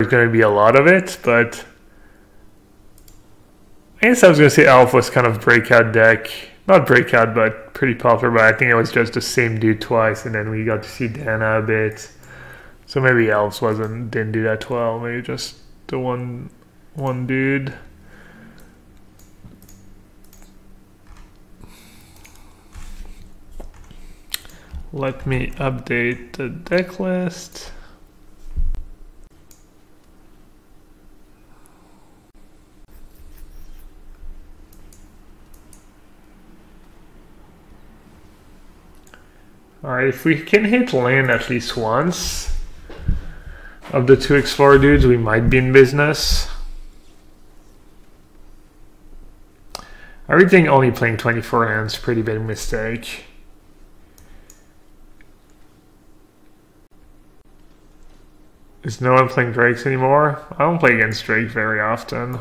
going to be a lot of it, but I guess I was going to say Elf was kind of breakout deck. Not breakout, but pretty popular, but I think it was just the same dude twice, and then we got to see Dana a bit. So maybe Elves didn't do that well, maybe just the one dude. Let me update the deck list. Alright, if we can hit land at least once of the 2 Explorer dudes, we might be in business. I really think only playing 24 hands is a pretty big mistake. Is no one playing Drakes anymore? I don't play against Drake very often.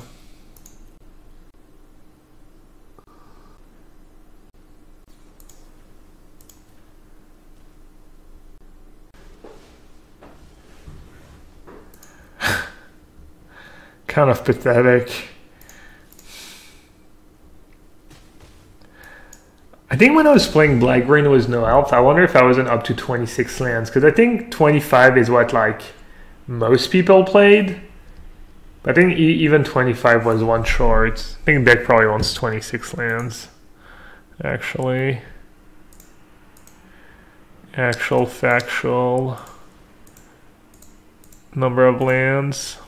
Kind of pathetic. I think when I was playing Black Green, there was no Elf. I wonder if I wasn't up to 26 lands, because I think 25 is what like most people played. But I think even 25 was one short. I think deck probably wants 26 lands. Actually. Actual factual number of lands.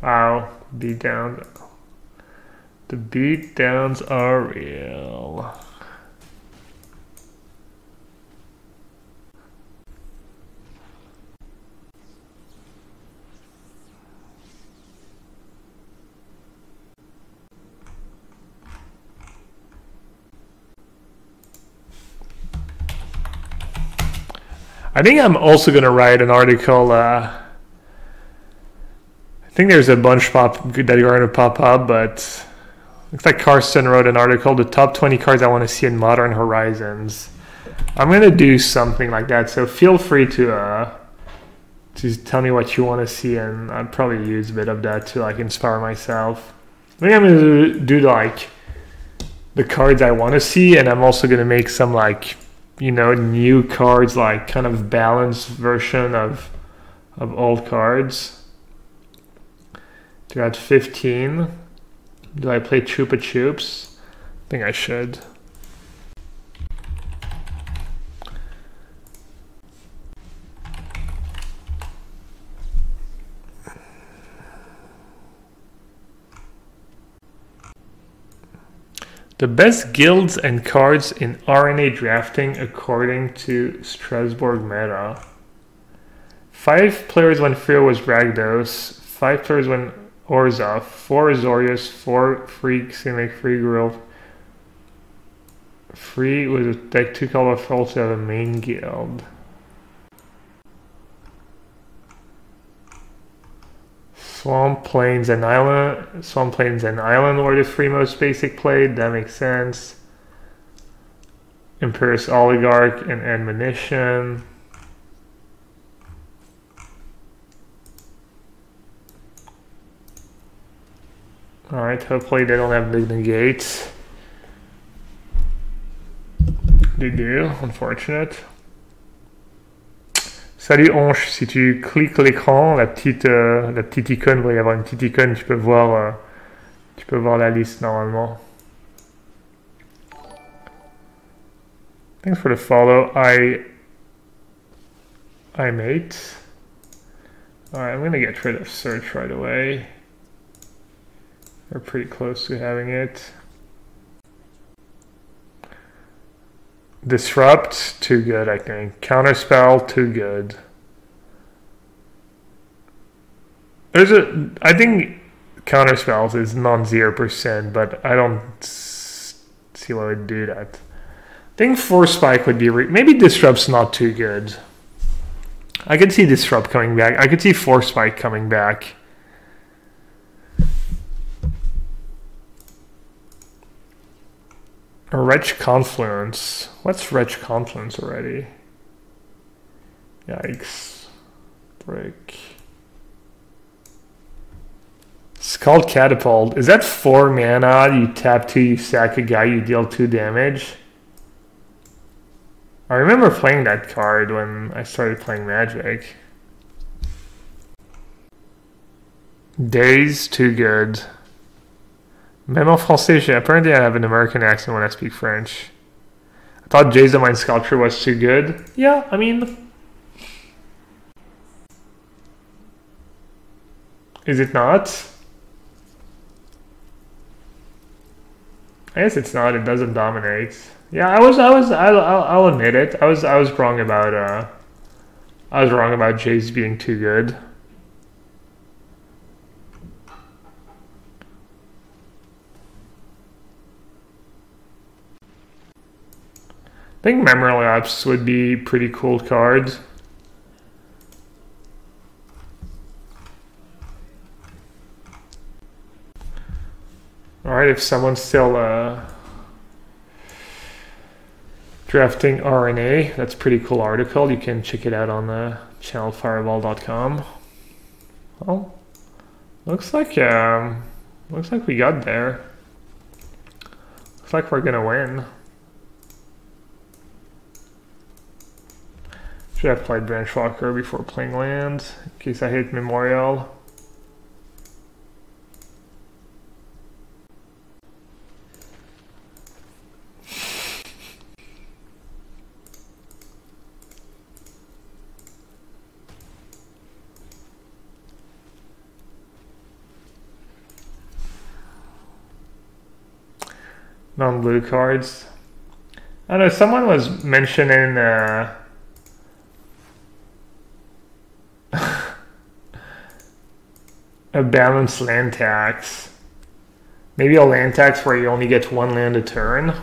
Wow, beatdowns. The beatdowns are real. I think I'm also going to write an article. I think there's a bunch that are going to pop up, but looks like Karsten wrote an article, the top 20 cards I want to see in Modern Horizons. I'm going to do something like that, so feel free to tell me what you want to see, and I'd probably use a bit of that to like inspire myself. I think I'm going to do like the cards I want to see, and I'm also going to make some like, you know, new cards, like kind of balanced version of old cards. They're at 15. Do I play Chupa Chups? I think I should. The best guilds and cards in RNA drafting according to Strasbourg meta. 5 players when Frio was Ragdos, 5 players when Orzhov, 4 Azorius, 4 Free Simic, Free Grill. Free with a deck 2 color full to have a main guild. Swamp Plains and Island were the 3 most basic played, that makes sense. Imperious Oligarch and Admonition. Alright, hopefully they don't have big negates. They do, unfortunate. Salut Onche, si tu cliques l'écran, la petite icône, il va y avoir une petite icône, tu peux voir la liste normalement. Thanks for the follow, mate. Alright, I'm gonna get rid of search right away. We're pretty close to having it. Disrupt, too good, I think. Counterspell, too good. I think Counterspells is non-0%, but I don't see why would do that. I think Force Spike would be, maybe Disrupt's not too good. I could see Disrupt coming back. I could see Force Spike coming back. Wretch Confluence. What's Wretch Confluence already? Yikes. Break. It's called Catapult. Is that 4 mana? You tap 2, you sack a guy, you deal 2 damage? I remember playing that card when I started playing Magic. Days, too good. Même en français, apparently I have an American accent when I speak French. I thought Jay's the Mind Sculpture was too good. Yeah, I mean... Is it not? I guess it's not. It doesn't dominate. Yeah, I'll admit it. I was wrong about Jace being too good. I think Memory Lapse would be pretty cool card. Alright, if someone's still drafting RNA, that's a pretty cool article. You can check it out on the channelfireball.com. Well, looks like we got there. Looks like we're gonna win. Should have played Branchwalker before playing land, in case I hit Memorial. Non-blue cards. I don't know, someone was mentioning a balanced land tax. Maybe a land tax where you only get 1 land a turn.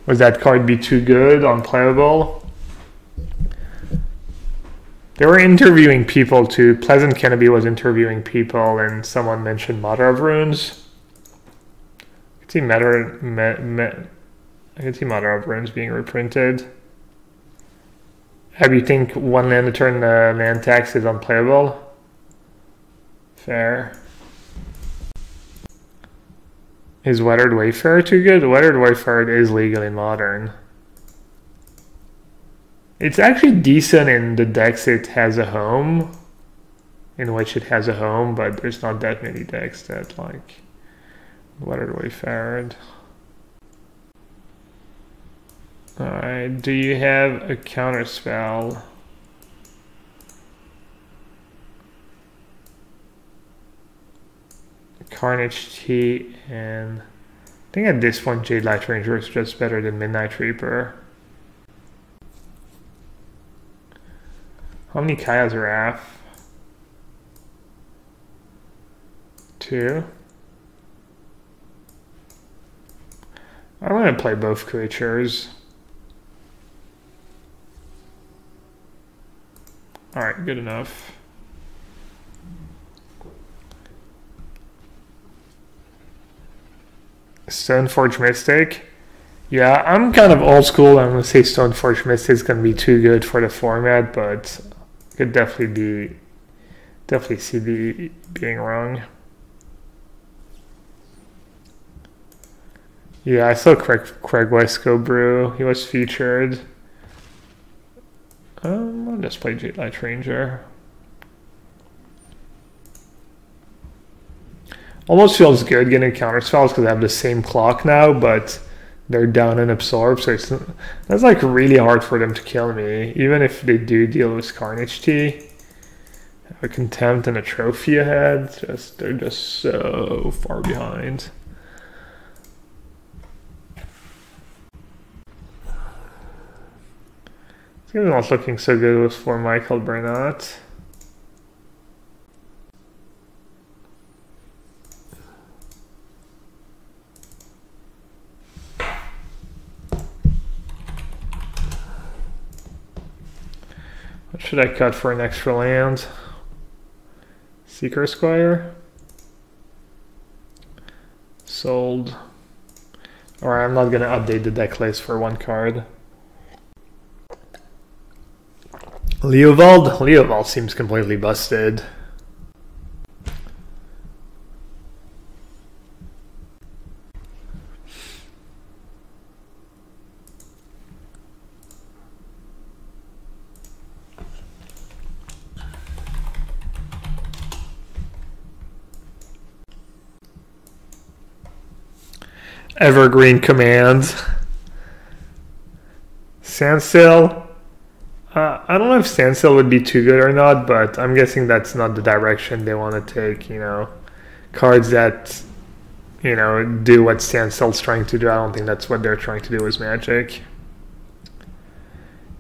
Would that card be too good, unplayable? They were interviewing people too. Pleasant Kennedy was interviewing people and someone mentioned Mother of Runes. I can see Mother of Runes being reprinted. How do you think 1 land a turn land tax is unplayable? Fair. Is Weathered Wayfarer too good? Weathered Wayfarer is legal in Modern. It's actually decent in the decks it has a home, in which it has a home, but there's not that many decks that like Weathered Wayfarer. Alright, do you have a counterspell? Carnage Tea, and I think at this point Jade Light Ranger is just better than Midnight Reaper. How many Kaya's Wrath? 2. I'm going to play both creatures. Alright, good enough. Stoneforge Mystic. Yeah, I'm kind of old school. I'm going to say Stoneforge Mystic is going to be too good for the format, but could definitely see being wrong. Yeah, I saw Craig Weiss go brew. He was featured. I'll just play Jade Light Ranger. Almost feels good getting counterspells because I have the same clock now, but they're down and absorb, so that's like really hard for them to kill me. Even if they do deal with Carnage Tea, a Contempt and a Trophy ahead, they're just so far behind. This game is not looking so good with for Michael Burnett. What should I cut for an extra land? Seeker Squire? Sold. Alright, I'm not gonna update the deck list for 1 card. Leovald seems completely busted. Evergreen commands. Sandsail. I don't know if Sandsail would be too good or not, but I'm guessing that's not the direction they want to take, you know. Cards that, you know, do what Sandsail's trying to do. I don't think that's what they're trying to do with Magic.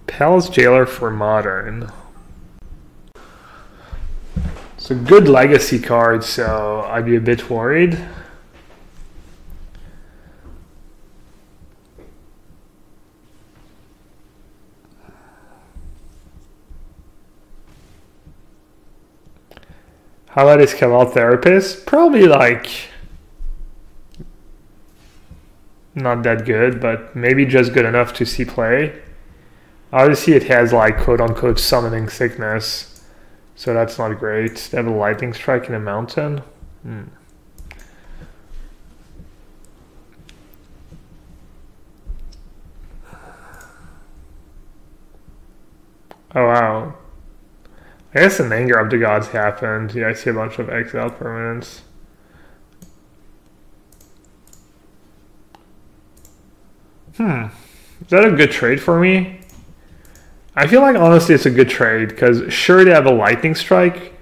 Palace Jailer for Modern. It's a good legacy card, so I'd be a bit worried. How about his Cabal Therapist? Probably like not that good, but maybe just good enough to see play. Obviously it has like quote unquote summoning sickness, so that's not great. They have a lightning strike in a mountain. Oh wow. I guess an Anger of the Gods happened. Yeah, I see a bunch of exile permanents. Is that a good trade for me? I feel like honestly it's a good trade because sure they have a lightning strike.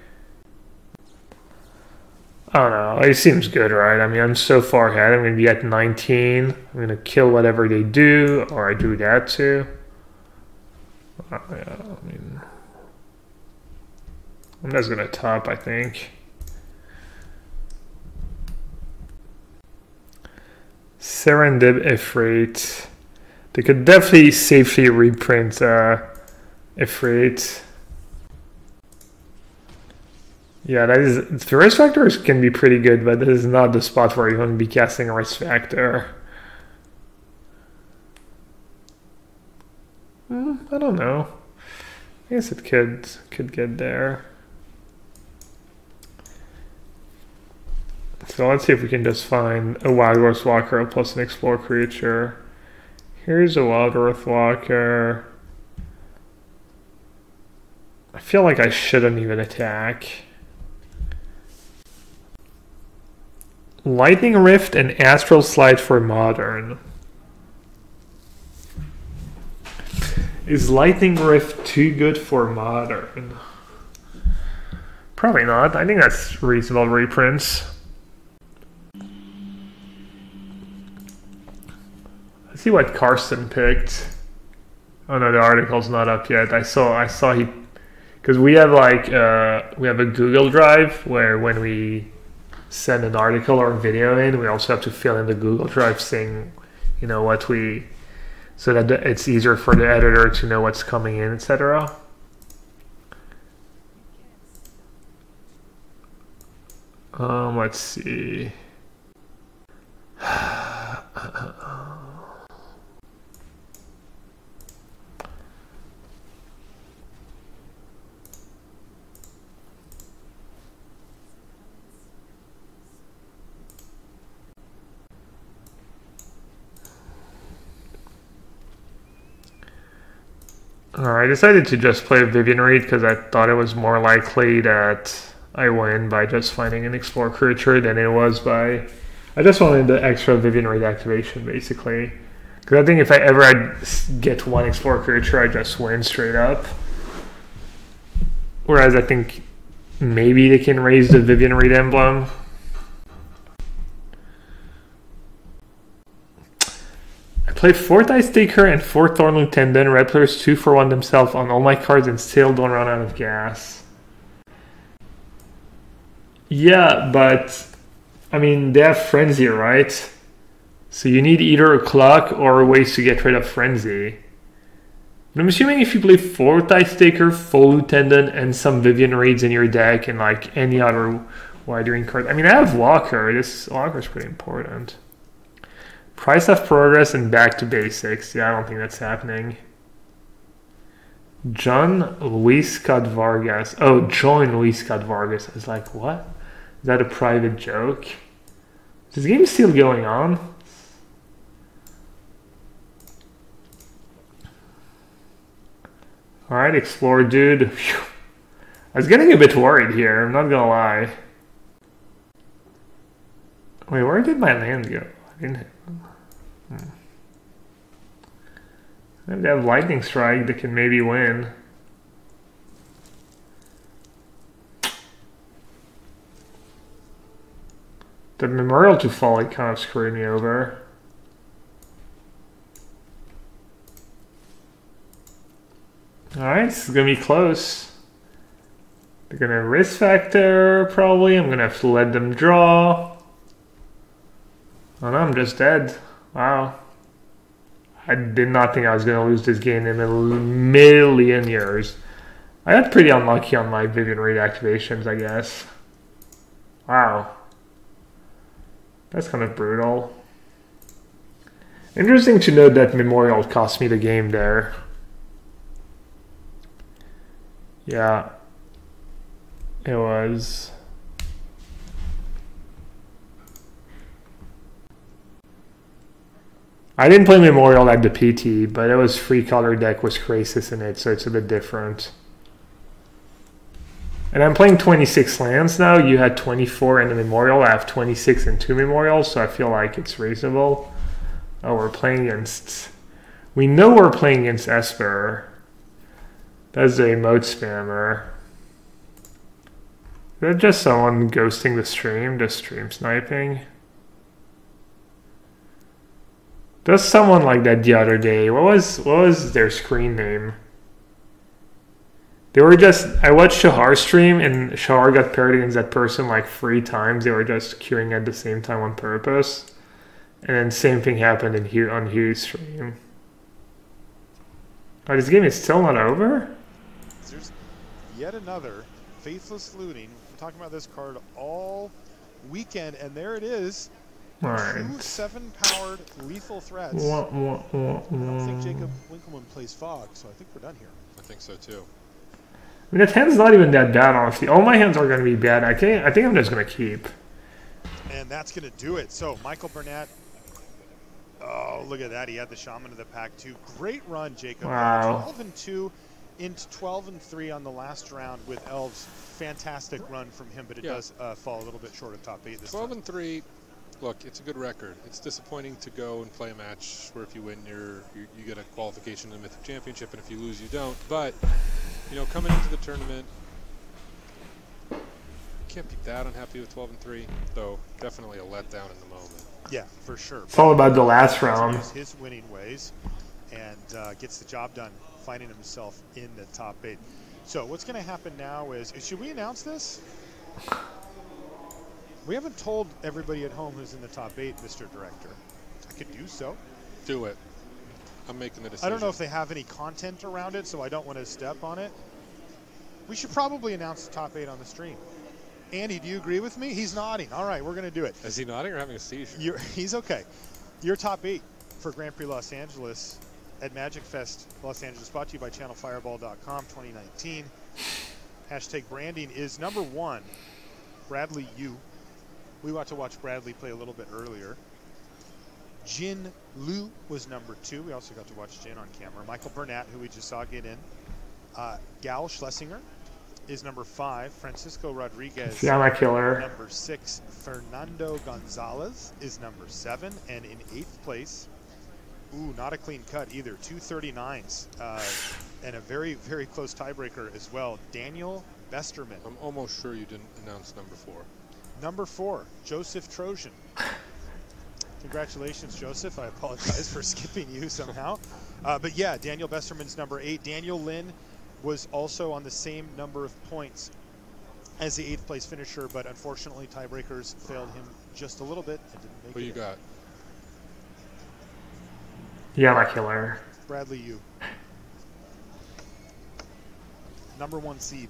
I don't know. It seems good, right? I mean, I'm so far ahead. I'm going to be at 19. I'm going to kill whatever they do, or I do that too. Yeah, I mean, I'm just going to top, I think. Serendib Ifrit. They could definitely safely reprint Ifrit. Yeah, that is, the Risk Factors can be pretty good, but this is not the spot where you want to be casting a Risk Factor. I don't know. I guess it could get there. So let's see if we can just find a Wild Growth Walker plus an Explore creature. Here's a Wild Growth Walker. I feel like I shouldn't even attack. Lightning Rift and Astral Slide for Modern. Is Lightning Rift too good for Modern? Probably not. I think that's reasonable reprints. Let's see what Karsten picked. Oh no, the article's not up yet. I saw he, because we have like we have a Google Drive where when we send an article or a video in, we also have to fill in the Google Drive saying, you know, what we, so that it's easier for the editor to know what's coming in, etc. Let's see. I decided to just play Vivian Reed because I thought it was more likely that I win by just finding an Explore creature than it was by... I just wanted the extra Vivian Reed activation, basically. Because I think if I ever get one Explore creature, I just win straight up. Whereas I think maybe they can raise the Vivian Reed emblem. Play 4 Ice Taker and 4 Thorn Lieutenant. Red players 2 for 1 themselves on all my cards and still don't run out of gas. Yeah, but I mean, they have Frenzy, right? So you need either a clock or ways to get rid of Frenzy. But I'm assuming if you play 4 Ice Taker, full Lieutenant, and some Vivian Reeds in your deck and like any other Withering card. I mean, I have Walker. This Walker is pretty important. Price of Progress and back to basics. Yeah, I don't think that's happening. John Luis Scott Vargas. Oh, join Luis Scott Vargas. I was like, what? Is that a private joke? Is this game still going on? Alright, explore, dude. Phew. I was getting a bit worried here, I'm not gonna lie. Wait, where did my land go? I didn't hit them. They have lightning strike that can maybe win. The memorial to Folly kind of screwed me over. Alright, this is gonna be close. They're gonna risk factor, probably. I'm gonna have to let them draw. Oh no, I'm just dead. Wow. I did not think I was gonna lose this game in a million years. I got pretty unlucky on my Vivian Reed activations, I guess. Wow. That's kind of brutal. Interesting to note that Memorial cost me the game there. Yeah. It was. I didn't play Memorial at the PT, but it was free color deck with Crisis in it, so it's a bit different. And I'm playing 26 lands now. You had 24 in the Memorial. I have 26 in 2 Memorials, so I feel like it's reasonable. Oh, we're playing against... We know we're playing against Esper. That's a mode spammer. Is that just someone ghosting the stream, just stream sniping? There's someone like that the other day. What was their screen name? They were just... I watched Shahar stream, and Shahar got paired against that person like 3 times. They were just queuing at the same time on purpose. And then same thing happened on Hugh's stream. Oh, this game is still not over? There's yet another faithless looting. We're talking about this card all weekend, and there it is. Right. 2 7-powered lethal threats. I don't think Jacob Winkleman plays Fog, so I think we're done here. I think so too. I mean, that hand's not even that bad, honestly. All my hands are going to be bad. I think I'm just going to keep. And that's going to do it. So, Michael Burnett. Oh, look at that. He had the Shaman of the Pack, too. Great run, Jacob. Wow. 12-2 into 12-3 on the last round with Elves. Fantastic run from him, but it does fall a little bit short of top 8 this time. 12-3. Look, it's a good record. It's disappointing to go and play a match where if you win, you get a qualification to the Mythic Championship, and if you lose, you don't. But, you know, coming into the tournament, can't be that unhappy with 12-3, though definitely a letdown in the moment. Yeah, for sure. It's all about the last round. His winning ways and gets the job done, finding himself in the top 8. So what's going to happen now is, should we announce this? We haven't told everybody at home who's in the top 8, Mr. Director. I could do so. Do it. I'm making the decision. I don't know if they have any content around it, so I don't want to step on it. We should probably announce the top 8 on the stream. Andy, do you agree with me? He's nodding. All right, we're going to do it. Is he nodding or having a seizure? He's okay. Your top 8 for Grand Prix Los Angeles at Magic Fest Los Angeles, brought to you by ChannelFireball.com 2019. Hashtag branding is number 1, Bradley Yu. We got to watch Bradley play a little bit earlier. Jin Liu was number 2. We also got to watch Jin on camera. Michael Burnett, who we just saw get in. Gal Schlesinger is number 5. Francisco Rodriguez, my killer. number 6. Fernando Gonzalez is number 7. And in 8th place, not a clean cut either, 239s. And a very, very close tiebreaker as well, Daniel Besterman. I'm almost sure you didn't announce number 4. Number 4, Joseph Trojan. Congratulations, Joseph. I apologize for skipping you somehow. But yeah, Daniel Besterman's number 8. Daniel Lynn was also on the same number of points as the 8th place finisher, but unfortunately tiebreakers failed him just a little bit and didn't make it. What you got? Yeah, my killer. Bradley Yu. Number 1 seed.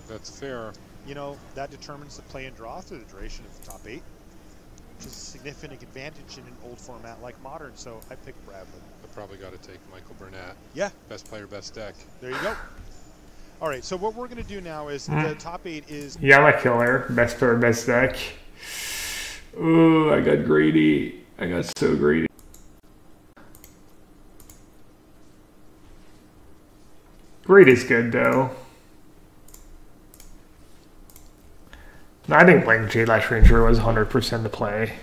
That's fair. You know, that determines the play and draw through the duration of the top 8. which is a significant advantage in an old format like Modern. So I picked Bradley. I probably got to take Michael Burnett. Yeah. Best player, best deck. There you go. All right, so what we're going to do now is the top 8 is... Yeah, I'm a killer. Best player, best deck. Ooh, I got greedy. I got so greedy. Greed is good, though. No, I think playing Jade Ranger was 100% the play.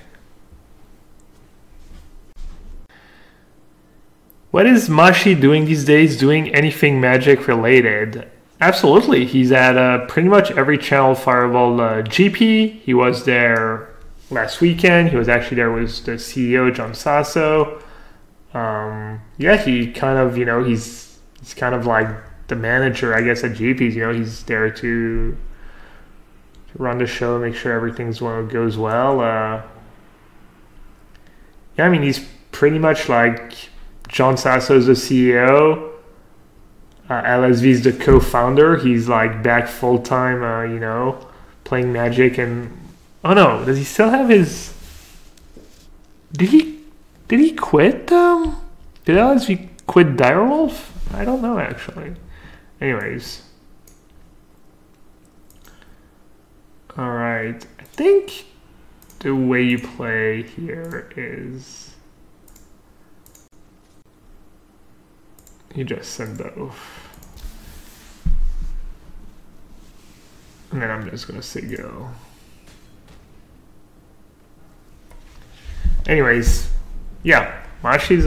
What is Mashi doing these days? Doing anything Magic related? Absolutely. He's at pretty much every Channel Fireball GP. He was there last weekend. He was actually there with the CEO, John Sasso. Yeah, he kind of, he's kind of like the manager, I guess, at GPs. He's there to run the show, make sure everything's goes well. Yeah, I mean, he's pretty much like John Sasso's the CEO. LSV's the co-founder. He's like back full time, playing Magic. And oh no, does he still have his? Did he quit? Did LSV quit Direwolf? I don't know actually. Anyways. All right. I think the way you play here is you just send both. And then I'm just going to say go. Anyways, yeah. Mashi's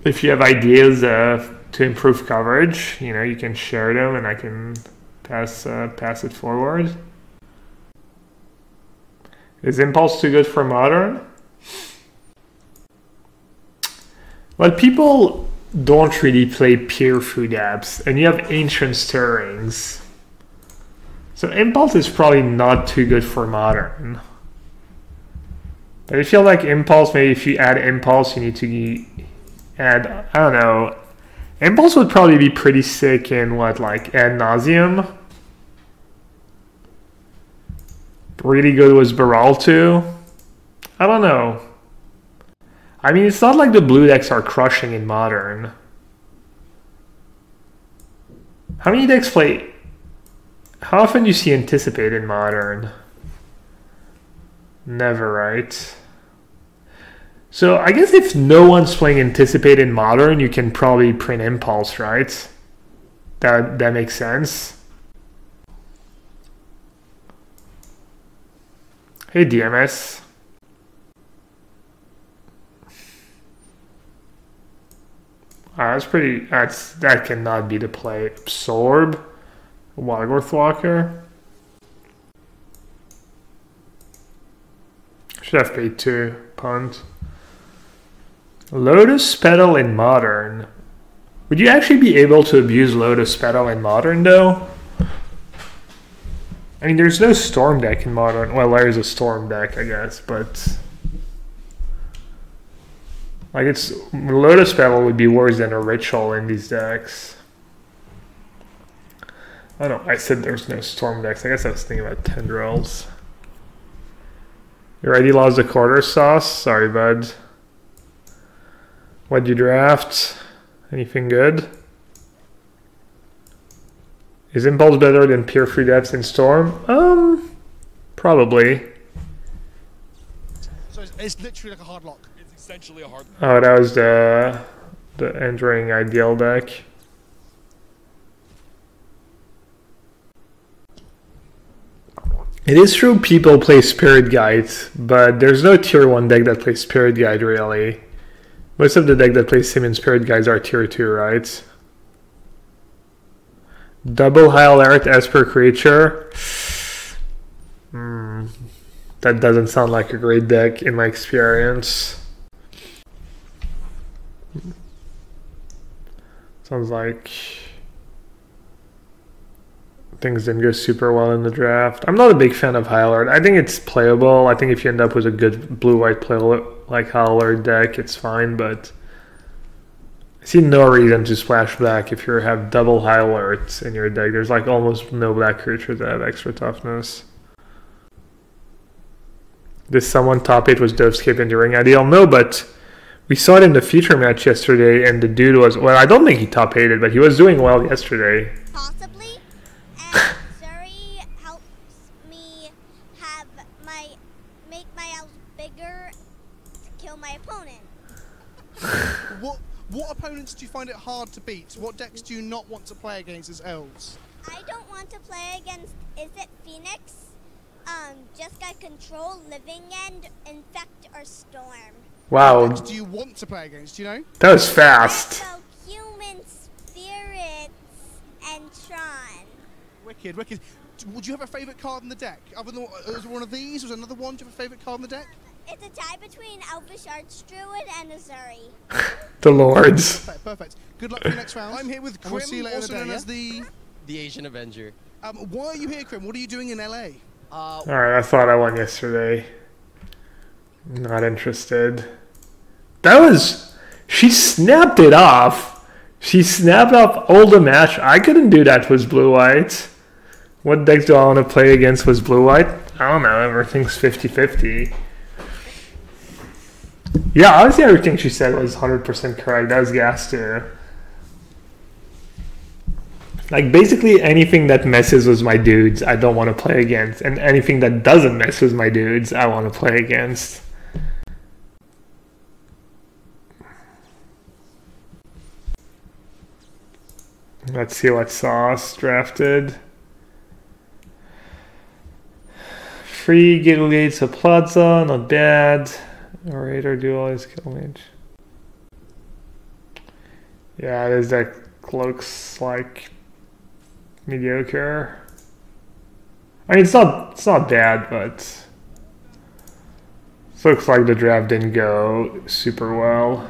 if you have ideas to improve coverage, you can share them and I can pass it forward. Is Impulse too good for Modern? Well, people don't really play pure food apps, and you have Ancient Stirrings. So Impulse is probably not too good for Modern. But I feel like Impulse, maybe if you add Impulse, you need to add, I don't know, Impulse would probably be pretty sick in like Ad Nauseam. Really good was Baral too. I don't know. I mean, it's not like the blue decks are crushing in Modern. How many decks play? How often do you see Anticipate in Modern? Never, right? So I guess if no one's playing Anticipate in Modern, you can probably print Impulse, right? That makes sense. Hey, DMS. That cannot be the play. Absorb, Wildgrowth Walker. Should have paid 2. Punt. Lotus Petal in Modern. Would you actually be able to abuse Lotus Petal in Modern though? I mean, there's no Storm deck in Modern. Well, there's a Storm deck, I guess, but like Lotus Petal would be worse than a Ritual in these decks. I don't know. I said there's no Storm decks. I guess I was thinking about Tendrils. You already lost the quarter sauce? Sorry, bud. What'd you draft? Anything good? Is Impulse better than Pure Free Depths in Storm? Probably. So it's literally like a hard lock. It's essentially a hard lock. Oh, that was the entering ideal deck. It is true people play Spirit Guide, but there's no tier 1 deck that plays Spirit Guide really. Most of the deck that plays Sim and Spirit Guides are tier 2, right? Double High Alert as per creature. That doesn't sound like a great deck in my experience. Sounds like things didn't go super well in the draft. I'm not a big fan of High Alert. I think it's playable. I think if you end up with a good blue-white play like High Alert deck, it's fine, but I see no reason to splash black if you have double high alerts in your deck. There's like almost no black creatures that have extra toughness. Did someone top 8 was Doveskip in the ring ideal? No, but we saw it in the feature match yesterday, and the dude was, well, I don't think he top 8'd, but he was doing well yesterday. Possibly. And Zuri helps me make my elves bigger to kill my opponent. What opponents do you find it hard to beat? What decks do you not want to play against as elves? I don't want to play against, is it Phoenix? Just got control, living end, infect, or storm. Wow. What decks do you want to play against, do you know? That was fast. So human spirits and Tron. Wicked, wicked. Would you have a favourite card in the deck? Other than was it one of these? Was another one? Do you have a favourite card in the deck? It's a tie between Elvish Archdruid and Azuri. The Lords. Perfect, perfect. Good luck for your next round. I'm here with Krim, we'll see you later also known as the Asian Avenger. Why are you here, Krim? What are you doing in LA? Alright, I thought I won yesterday. Not interested. That was... She snapped it off. She snapped off all the match. I couldn't do that with blue-white. What decks do I want to play against with blue-white? I don't know. Everything's 50-50. Yeah, honestly, everything she said was 100% correct. That was gas too. Like, basically anything that messes with my dudes, I don't want to play against. And anything that doesn't mess with my dudes, I want to play against. Let's see what Sauce drafted. Free Gigglegates of Plaza, not bad. Orator dual is kill mage. Yeah, this deck looks like mediocre. I mean, it's not bad, but it looks like the draft didn't go super well.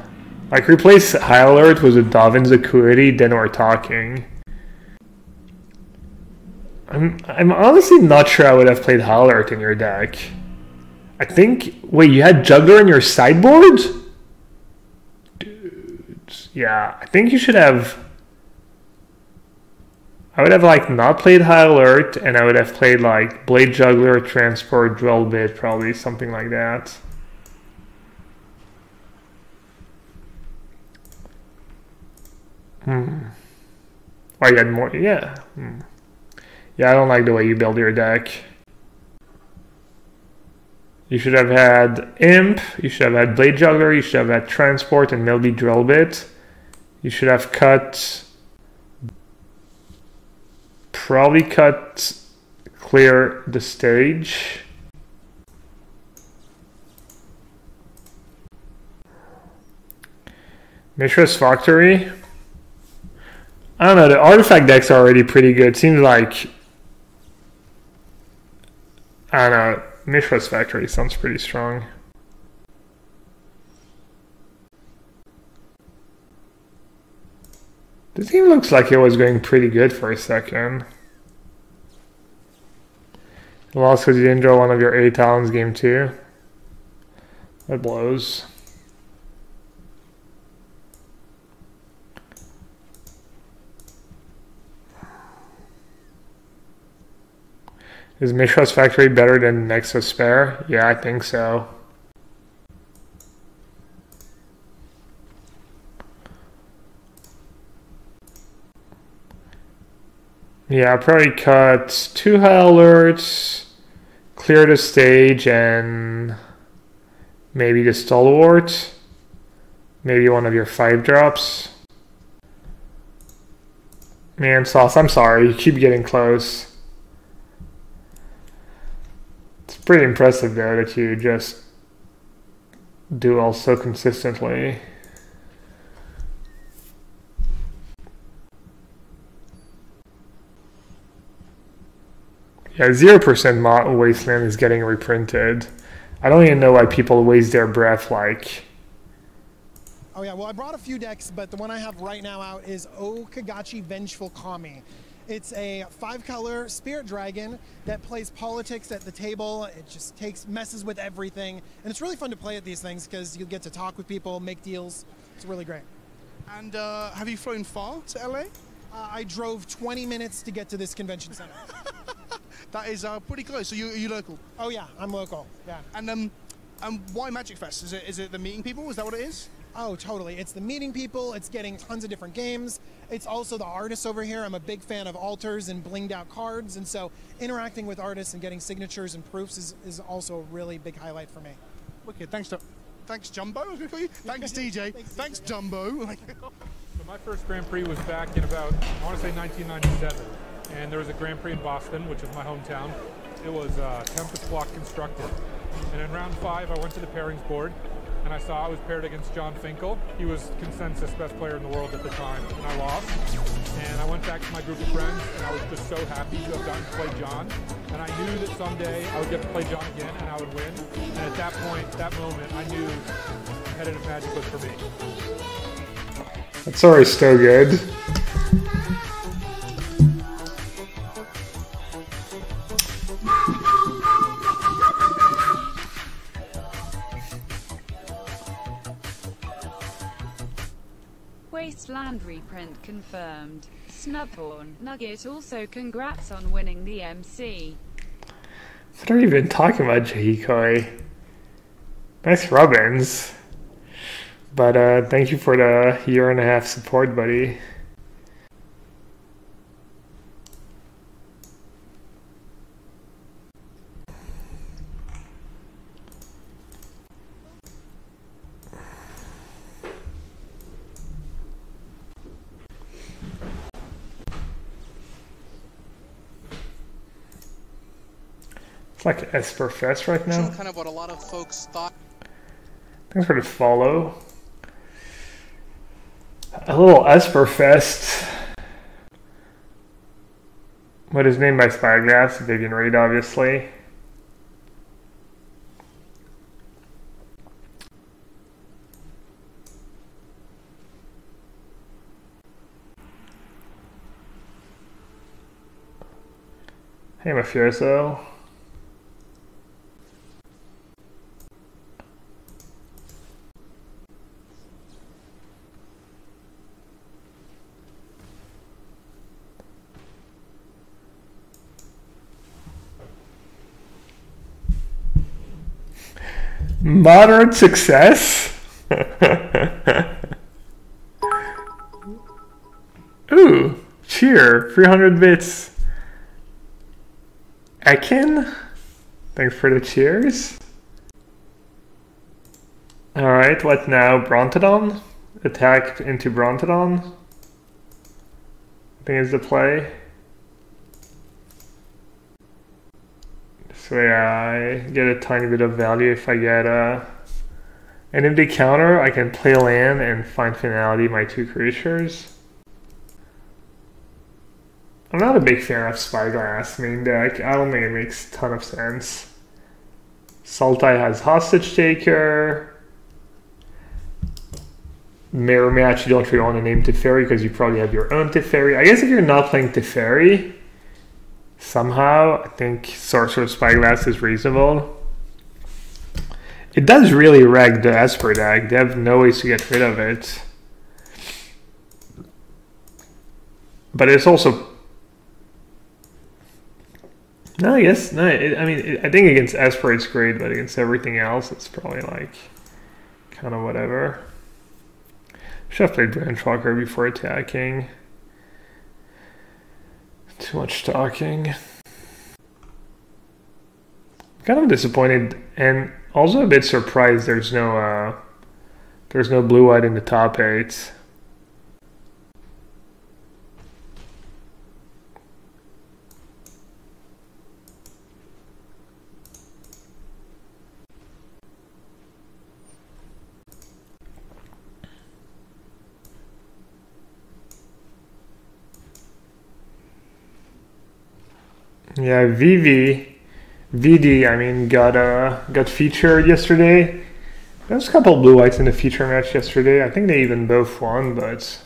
Like, replace High Alert with a Dovin's Acuity, then we're talking. I'm honestly not sure I would have played High Alert in your deck. I think... Wait, you had Juggler in your sideboard? Dude. Yeah, I think you should have... I would have, like, not played High Alert, and I would have played, like, Blade Juggler, Transport, Dwell Bit, probably something like that. Oh, you had more... Yeah. Yeah, I don't like the way you build your deck. You should have had Imp, you should have had Blade Juggler, you should have had Transport and maybe Drill Bit. You should have cut... Probably cut... Clear the stage. Mishra's Factory. I don't know, the artifact decks are already pretty good. Seems like... I don't know, Mishra's Factory sounds pretty strong. The team looks like it was going pretty good for a second. You lost because you didn't draw one of your 8 talents game 2. That blows. Is Mishra's Factory better than Nexus Spare? Yeah, I think so. Yeah, I'll probably cut 2 High Alerts, clear the stage, and maybe the Stalwart. Maybe one of your 5 drops. Man, Sauce, I'm sorry, you keep getting close. It's pretty impressive though that you just do all so consistently. Yeah, 0% Wasteland is getting reprinted. I don't even know why people waste their breath like... Oh yeah, well I brought a few decks, but the one I have right now out is Okagachi Vengeful Kami. It's a 5-color spirit dragon that plays politics at the table. It just messes with everything. And it's really fun to play at these things because you get to talk with people, make deals. It's really great. And have you flown far to LA? I drove 20 minutes to get to this convention center. That is pretty close. So are you local? Oh yeah, I'm local. Yeah. And why Magic Fest? Is it the meeting people? Is that what it is? Oh, totally. It's the meeting people. It's getting tons of different games. It's also the artists over here. I'm a big fan of altars and blinged out cards, and so interacting with artists and getting signatures and proofs is also a really big highlight for me. Wicked. Thanks, Jumbo. I was going to call you. Thanks, DJ. Thanks, Jumbo. So my first Grand Prix was back in about, I want to say 1997. And there was a Grand Prix in Boston, which is my hometown. It was Tempest Block constructed. And in round 5, I went to the pairings board, and I saw I was paired against John Finkel. He was consensus best player in the world at the time, and I lost. And I went back to my group of friends, and I was just so happy to have gotten to play John. And I knew that someday I would get to play John again, and I would win. And at that point, that moment, I knew competitive Magic was for me. That's already so good. Wasteland reprint confirmed. Snubhorn Nugget also congrats on winning the MC. What are you even talking about, Jahikoi? Nice rubbins. But thank you for the 1.5 year support, buddy. It's like Esper Fest right now. Kind of what a lot of folks thought. Thanks for the follow. A little Esper Fest. What is named by Spyglass, Vivian Reed, obviously. Hey, Mafioso. Moderate success? Ooh, cheer, 300 bits. Ekin? Thanks for the cheers. Alright, what now? Brontodon? Attack into Brontodon? I think is the play. So yeah, I get a tiny bit of value if I get an empty counter. I can play land and find finality my 2 creatures. I'm not a big fan of Spyglass main deck. I don't think it makes a ton of sense. Sultai has Hostage Taker. Mirror Match, you don't really want to name Teferi because you probably have your own Teferi. I guess if you're not playing Teferi, somehow, I think Sorcerer Spyglass is reasonable. It does really wreck the Esper deck. They have no ways to get rid of it. But it's also... No, I guess... No, I think against Esper it's great, but against everything else it's probably like... kind of whatever. Should have played Branchwalker before attacking. Too much talking. Kind of disappointed and also a bit surprised there's no blue-white in the top 8. Yeah, VD, I mean, got featured yesterday. There was a couple of blue whites in the feature match yesterday. I think they even both won, but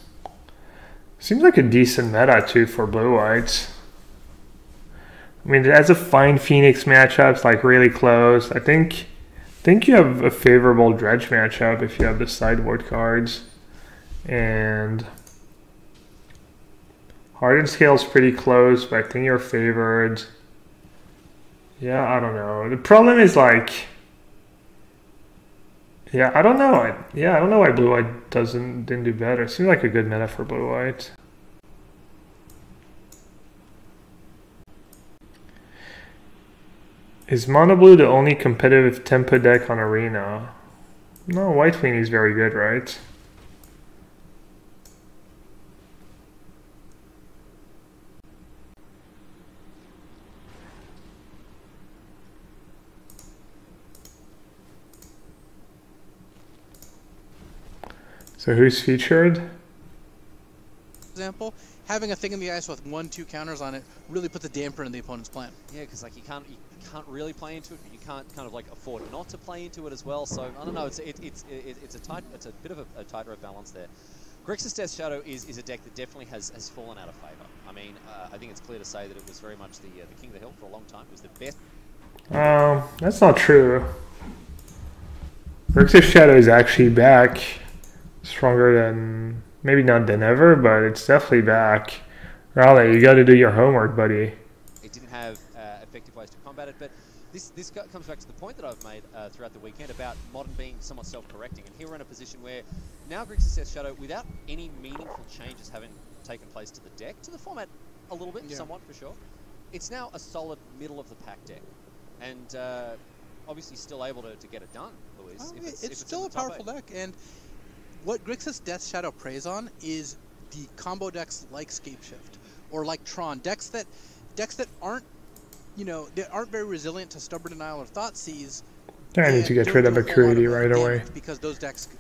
seems like a decent meta too for blue whites. I mean, it has a fine Phoenix matchup. It's like really close. I think you have a favorable Dredge matchup if you have the sideboard cards. And Hardened Scale's pretty close, but I think you're favored. Yeah, I don't know. The problem is like, yeah, I don't know. I don't know why blue-white didn't do better. It seems like a good meta for blue-white. Is mono blue the only competitive tempo deck on Arena? No, White Queen is very good, right? So who's featured? Example, having a thing in the ice with 1-2 counters on it really puts a damper in the opponent's plan. Yeah, because like you can't really play into it, but you can't kind of like afford not to play into it as well. So I don't know. It's a bit of a tightrope balance there. Grixis Death Shadow is a deck that definitely has fallen out of favor. I mean, I think it's clear to say that it was very much the king of the hill for a long time. It was the best. That's not true. Grixis Shadow is actually back. Stronger than, maybe not than ever, but it's definitely back. Raleigh, you got to do your homework, buddy. It didn't have effective ways to combat it, but this comes back to the point that I've made throughout the weekend about Modern being somewhat self-correcting. And here we're in a position where now Grixis Death Shadow, without any meaningful changes having taken place to the deck, to the format a little bit, somewhat for sure, it's now a solid middle-of-the-pack deck. And obviously still able to get it done, Louise. Well, it's still a powerful deck, and what Grixis Death Shadow preys on is the combo decks like Scapeshift or like Tron, decks that aren't, you know, they aren't very resilient to Stubborn Denial or Thoughtseize. I need to get rid of Acuity right away. Because those decks,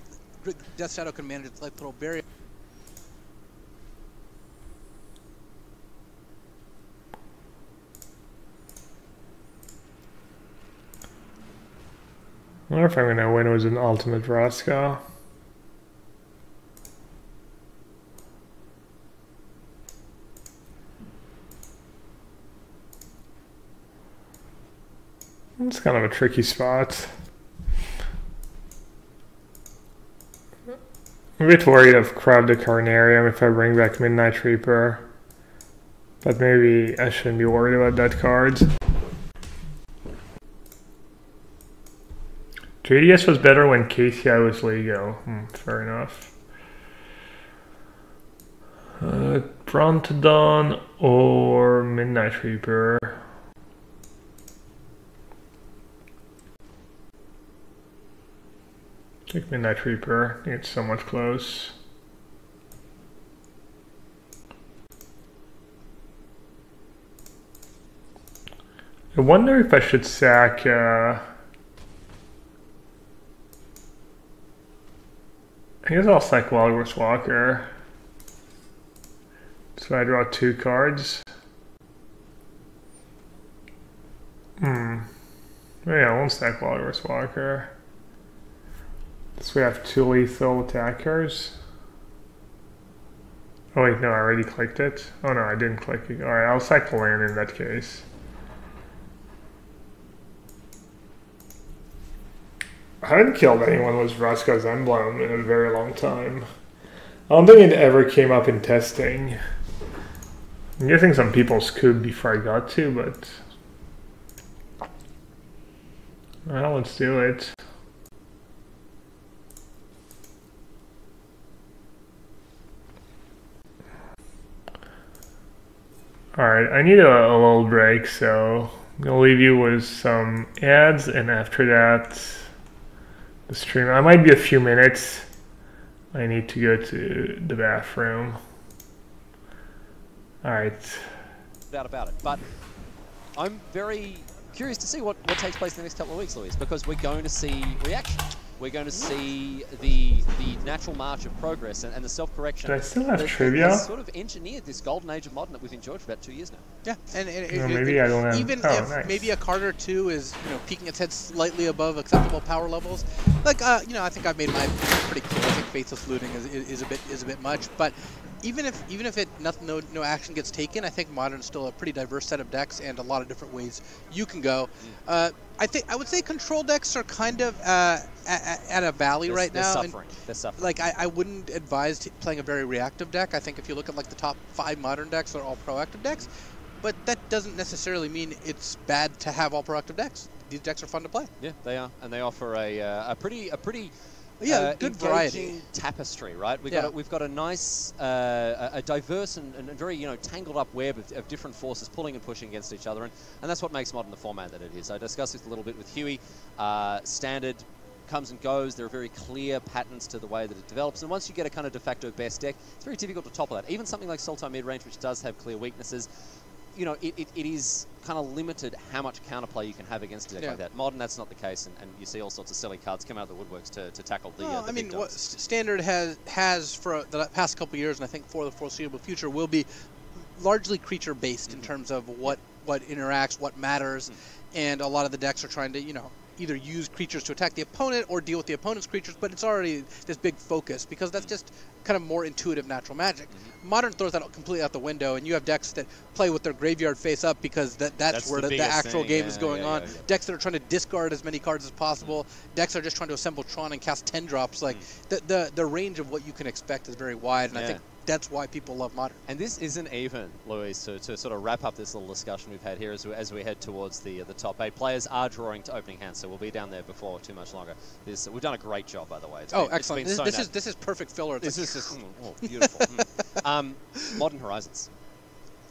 Death Shadow can manage its life little barrier. I wonder if I'm going to win with an Ultimate Vraska. It's kind of a tricky spot. I'm a bit worried of Crab the Carnarium if I bring back Midnight Reaper. But maybe I shouldn't be worried about that card. 3DS was better when KCI was Lego. Fair enough. Brontodon or Midnight Reaper. Take Midnight Reaper. I think it's somewhat close. I wonder if I should sack I guess I'll sack Walrus Walker. So I draw 2 cards. Maybe I won't sack Walrus Walker. So we have 2 lethal attackers. Oh wait, no, I already clicked it. Oh no, I didn't click it. Alright, I'll sack the land in that case. I haven't killed anyone with Vraska's Emblem in a very long time. I don't think it ever came up in testing. I'm guessing some people scooped before I got to, but... Well, let's do it. Alright, I need a little break, so I'm going to leave you with some ads, and after that, the stream. I might be a few minutes. I need to go to the bathroom. Alright. Doubt about it. But I'm very curious to see what takes place in the next couple of weeks, Louise, because we're going to see reaction. We're going to see the natural march of progress and the self-correction. Do I still have trivia? That sort of engineered this golden age of Modern that we've enjoyed for about 2 years now. Yeah, and maybe I don't have. Even if maybe a card or two is, you know, peeking its head slightly above acceptable power levels. Like, you know, I think I've made my pretty clear. I think Faithless Looting is a bit much. But even if no action gets taken, I think Modern's still a pretty diverse set of decks and a lot of different ways you can go. I would say control decks are kind of at a valley right now. They're suffering. Like I wouldn't advise playing a very reactive deck. I think if you look at like the top 5 Modern decks, they're all proactive decks. But that doesn't necessarily mean it's bad to have all proactive decks. These decks are fun to play. Yeah, they are, and they offer a pretty good variety tapestry, right? We've got a nice, a diverse and very tangled up web of different forces pulling and pushing against each other, and that's what makes Modern the format that it is. I discussed this a little bit with Huey. Standard comes and goes. There are very clear patterns to the way that it develops, and once you get a kind of de facto best deck, it's very difficult to topple that. Even something like Sultai Midrange, which does have clear weaknesses, it is kind of limited how much counterplay you can have against a deck like that. Modern, that's not the case, and you see all sorts of silly cards come out of the woodworks to tackle the I mean, big what dogs. Standard has for the past couple of years, and I think for the foreseeable future, will be largely creature-based in terms of what interacts, what matters, and a lot of the decks are trying to, either use creatures to attack the opponent or deal with the opponent's creatures, but it's already this big focus because that's just kind of more intuitive natural magic. Modern throws that completely out the window, and you have decks that play with their graveyard face up because that's where the actual game is going on. Decks that are trying to discard as many cards as possible. Decks that are just trying to assemble Tron and cast 10 drops. Like the range of what you can expect is very wide, and I think that's why people love Modern. And this isn't even, Luis, to sort of wrap up this little discussion we've had here as we head towards the top 8. Players are drawing to opening hands, so we'll be down there before too much longer. We've done a great job, by the way. Excellent. This is perfect filler. This is just beautiful. Modern Horizons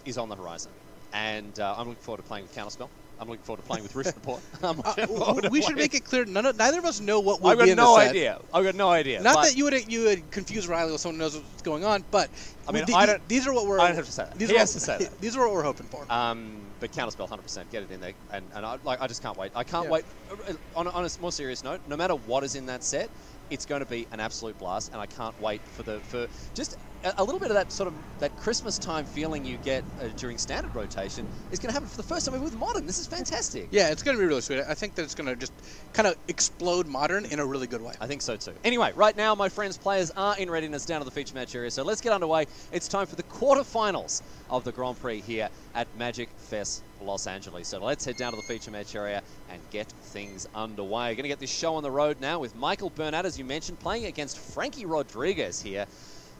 is on the horizon, and I'm looking forward to playing with Counterspell. I'm looking forward to playing with Rift Report. We should make it clear, neither of us know what will be in I've got no idea. Not that you would confuse Riley with someone who knows what's going on, but I mean, these are what we're. I don't have to say that. He has to say that. These are what we're hoping for. But Counterspell, 100%, get it in there, and I just can't wait. I can't wait. On a more serious note, no matter what is in that set, it's going to be an absolute blast, and I can't wait for just a little bit of that sort of that Christmas time feeling you get during Standard rotation is going to happen for the first time with Modern. This is fantastic. Yeah, it's going to be really sweet. I think that it's going to just kind of explode Modern in a really good way. I think so too. Anyway, right now, my friends, players are in readiness down to the feature match area, so let's get underway. It's time for the quarterfinals of the Grand Prix here at Magic Fest Los Angeles. So let's head down to the feature match area and get things underway. Going to get this show on the road now with Michael Burnett, as you mentioned, playing against Frankie Rodriguez here.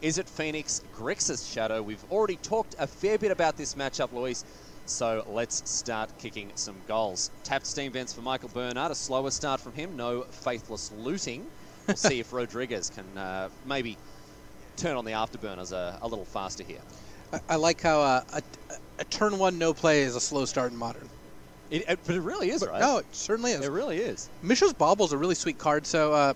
Is it Phoenix Grixis Shadow? We've already talked a fair bit about this matchup, Luis. So let's start kicking some goals. Tapped steam vents for Michael Bernard. A slower start from him. No faithless looting. We'll see if Rodriguez can maybe turn on the afterburners a little faster here. I like how a turn 1 no play is a slow start in Modern. But it really is, right? No, it certainly is. It really is. Mishra's Bauble is a really sweet card. So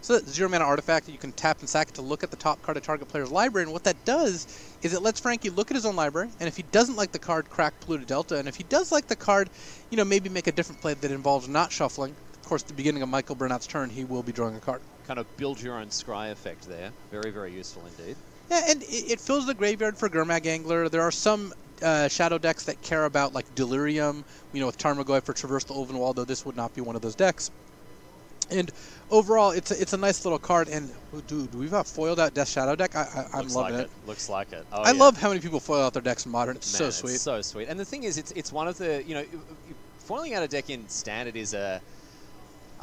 that 0-mana artifact that you can tap and sack it to look at the top card of target player's library. And what that does is it lets Frankie look at his own library. And if he doesn't like the card, crack Polluted Delta. And if he does like the card, maybe make a different play that involves not shuffling. Of course, at the beginning of Michael Burnett's turn, he will be drawing a card. Kind of build your own scry effect there. Very, very useful indeed. Yeah, and it fills the graveyard for Gurmag Angler. There are some shadow decks that care about like Delirium, with Tarmogoyf for Traverse the Ulvenwald, though this would not be one of those decks. And overall, it's a nice little card. And dude, we've got foiled out Death Shadow deck. I'm loving it. Looks like it. Oh, I love how many people foil out their decks in Modern. It's so sweet. It's so sweet. And the thing is, it's one of the foiling out a deck in Standard is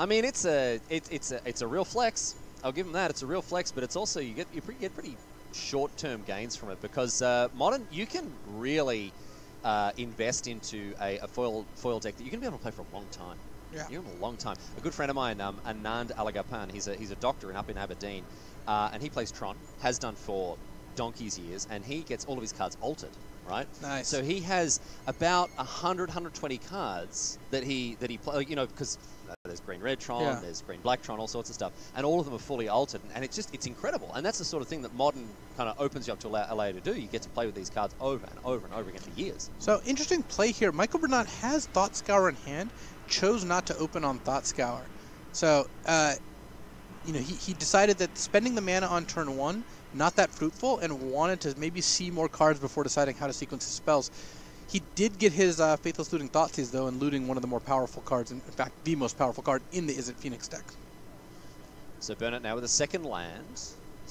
it's a real flex. I'll give them that. It's a real flex, but it's also you get pretty short-term gains from it because Modern you can really invest into a foil deck that you're going to be able to play for a long time. Yeah. You know, a long time. A good friend of mine, Anand Alagapan, he's a doctor up in Aberdeen, and he plays Tron, has done for donkey's years, and he gets all of his cards altered, right? Nice. So he has about 120 cards that he plays, because there's green-red Tron, there's green-black Tron, all sorts of stuff, and all of them are fully altered, and it's incredible. And that's the sort of thing that Modern kind of opens you up to allow you to do. You get to play with these cards over and over and over again for years. So interesting play here. Michael Bernard has Thought Scour in hand, chose not to open on Thought Scour. So, he decided that spending the mana on turn 1, not that fruitful, and wanted to maybe see more cards before deciding how to sequence his spells. He did get his Faithless Looting Thoughtseize, though, and looting one of the more powerful cards, in fact, the most powerful card in the Is It Phoenix deck. So Burnett now with a second land.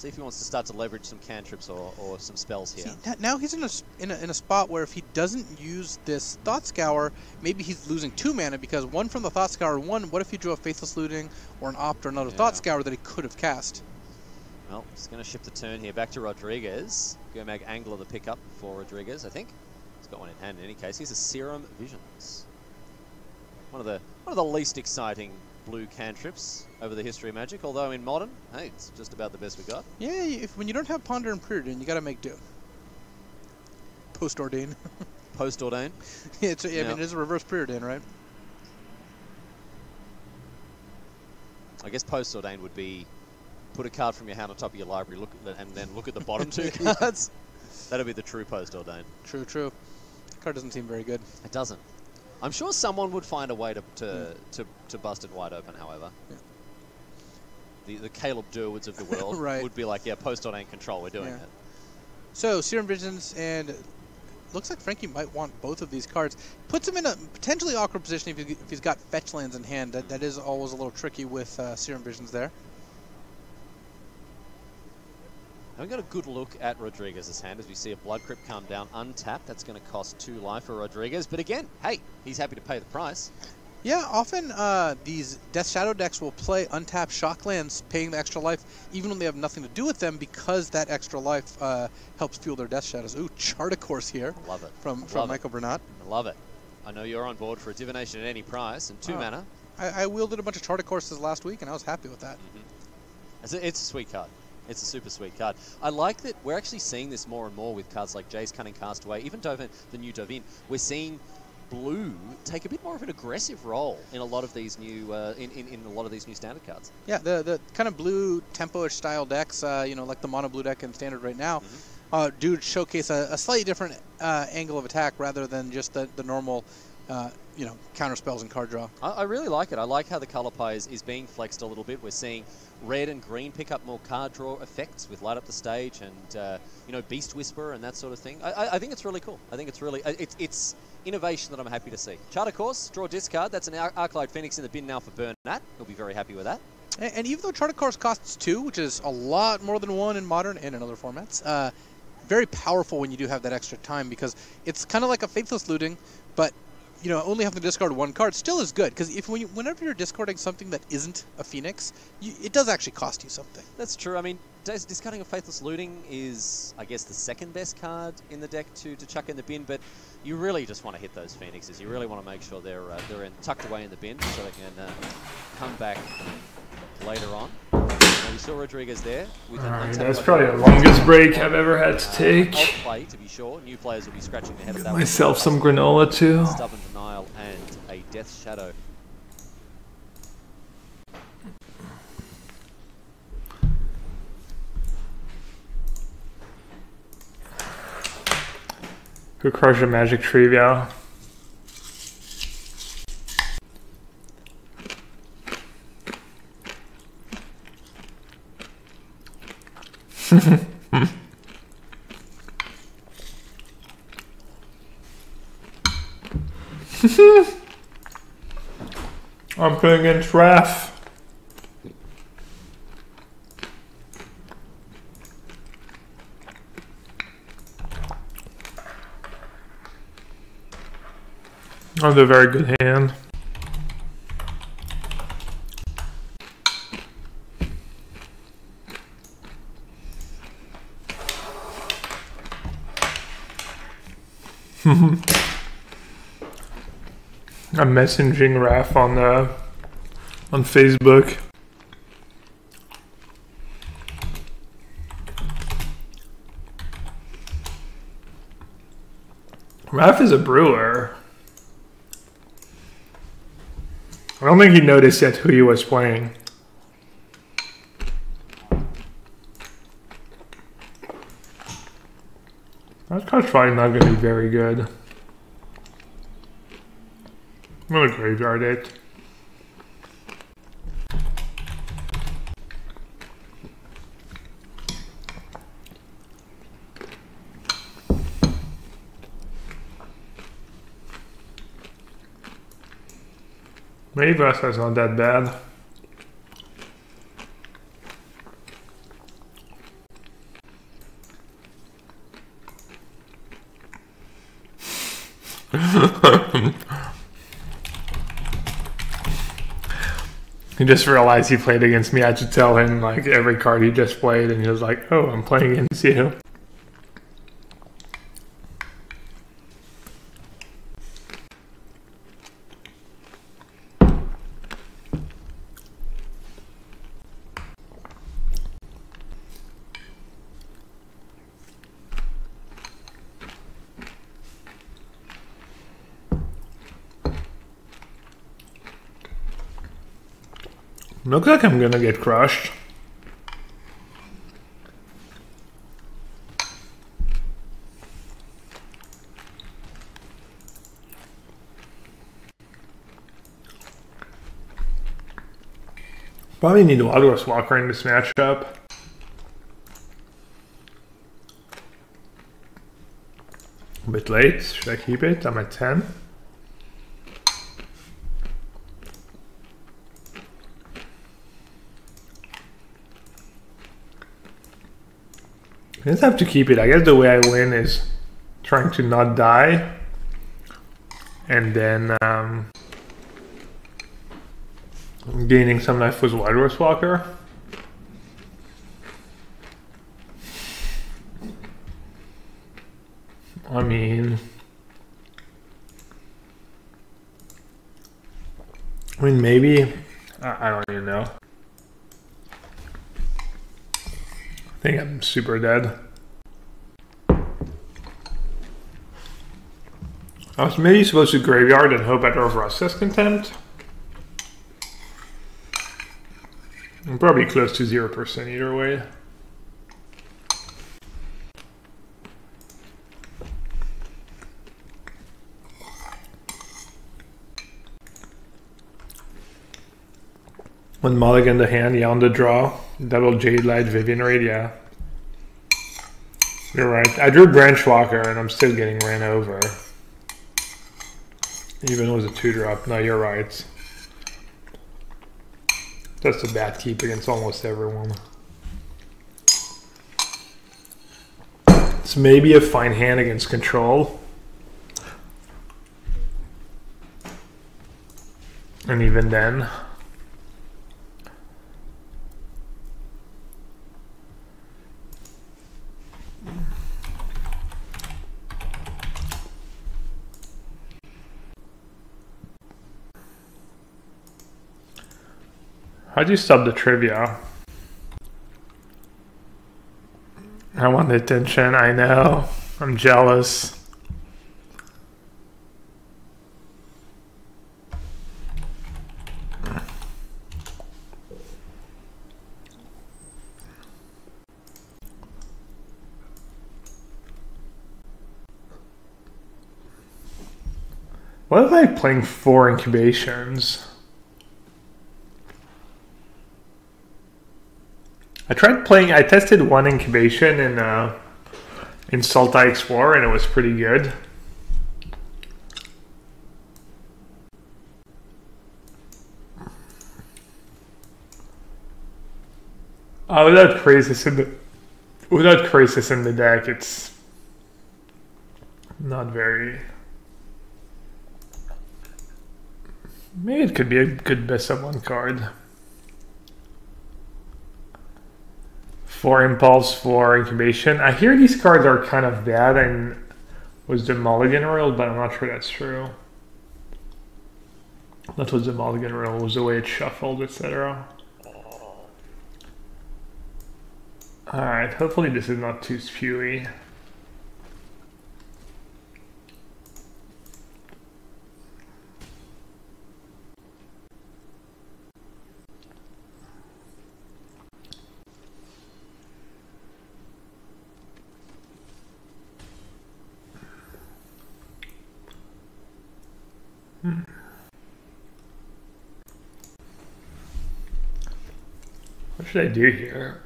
See if he wants to start to leverage some cantrips or some spells here. See, now he's in a spot where if he doesn't use this Thought Scour, maybe he's losing 2 mana because one from the Thought Scour, what if he drew a Faithless Looting or an Opt or another Thought Scour that he could have cast? Well, he's going to shift the turn here back to Rodriguez. Gomag Angler the pickup for Rodriguez, I think. He's got one in hand in any case. Here's a Serum Visions. One of the least exciting blue cantrips over the history of Magic, although in Modern, hey, it's just about the best we got. Yeah, when you don't have Ponder and Preordain, you got to make do. Post-Ordain. Post-Ordain? Yeah, I mean, it is a reverse Preordain, right? I guess Post-Ordain would be put a card from your hand on top of your library, and then look at the bottom 2 cards. That'll be the true Post-Ordain. True, true. The card doesn't seem very good. It doesn't. I'm sure someone would find a way to bust it wide open, however. Yeah. The Caleb Durwoods of the world would be like, yeah, Post-Ordain control, we're doing it. So, Serum Visions, and looks like Frankie might want both of these cards. Puts him in a potentially awkward position if he's got fetch lands in hand. That is always a little tricky with Serum Visions there. We've got a good look at Rodriguez's hand as we see a Blood Crypt come down untapped. That's going to cost 2 life for Rodriguez. But again, hey, he's happy to pay the price. Yeah, often these Death Shadow decks will play untapped Shocklands, paying the extra life, even when they have nothing to do with them, because that extra life helps fuel their Death Shadows. Ooh, Chart a Course here. I love it. From Michael Bernat. I love it. I know you're on board for a Divination at any price and 2 mana. I wielded a bunch of Chart a Courses last week, and I was happy with that. It's a sweet card. It's a super sweet card. I like that we're actually seeing this more and more with cards like Jace Cunning Castaway, even Dovin, the new Dovin. We're seeing blue take a bit more of an aggressive role in a lot of these new in a lot of these new standard cards. Yeah, the kind of blue tempo-ish style decks, you know, like the mono blue deck in standard right now, do showcase a slightly different angle of attack rather than just the normal, you know, counter spells and card draw. I really like it. I like how the color pie is being flexed a little bit. We're seeing red and green pick up more card draw effects with Light Up the Stage and you know, Beast Whisper and that sort of thing. I think it's really cool. I think it's really it's innovation that I'm happy to see. Charter Course, draw discard. That's an Arclight Phoenix in the bin now for Bernat. He'll be very happy with that. And even though Charter Course costs 2, which is a lot more than 1 in Modern and in other formats, very powerful when you do have that extra time, because it's kind of like a Faithless Looting, but you know, only having to discard 1 card still is good, because whenever you're discarding something that isn't a Phoenix, it does actually cost you something. That's true. I mean, discarding a Faithless Looting is, I guess, the second best card in the deck to chuck in the bin, but you really just want to hit those Phoenixes. You really want to make sure they're tucked away in the bin so they can come back later on. We saw Rodriguez there. Alright, that's probably the longest break I've ever had to take. Play, to be sure. New players will be scratching their head at that. Myself some granola too. Stubborn Denial and a Death Shadow. Who crushed a Magic Trivia? I'm playing against Raph. That's a very good hand. I'm messaging Raph on Facebook. Raph is a brewer. I don't think he noticed yet who he was playing. That card's probably not going to be very good. I'm going to graveyard it. Maybe that's not that bad. He just realized he played against me. I had to tell him like every card he just played, and he was like, "Oh, I'm playing against you." Looks like I'm gonna get crushed. Probably need a Walrus Walker in this matchup. A bit late. Should I keep it? I'm at 10. I just have to keep it. I guess the way I win is trying to not die, and then gaining some life with Walrus Walker. I mean, maybe, I don't even know. I think I'm super dead. I was maybe supposed to graveyard and hope I drove Rusta's Contempt. I'm probably close to 0% either way. One mulligan the hand, yeah, on the draw. Double Jade Light, Vivian Raid, yeah. You're right. I drew Branch Walker and I'm still getting ran over. Even with a 2-drop. No, you're right. That's a bad keep against almost everyone. It's maybe a fine hand against control. And even then. How'd you stop the trivia? I want the attention, I know. I'm jealous. What if I'm playing 4 incubations? I tested 1 incubation in Sultai Explorer and it was pretty good. Without Crisis in the deck, it's not very. Maybe it could be a good best of 1 card. 4 Impulse, 4 Incubation. I hear these cards are kind of bad and was the Mulligan rule, but I'm not sure that's true. That was the Mulligan rule, was the way it shuffled, etc. Alright, hopefully this is not too spewy. What should I do here?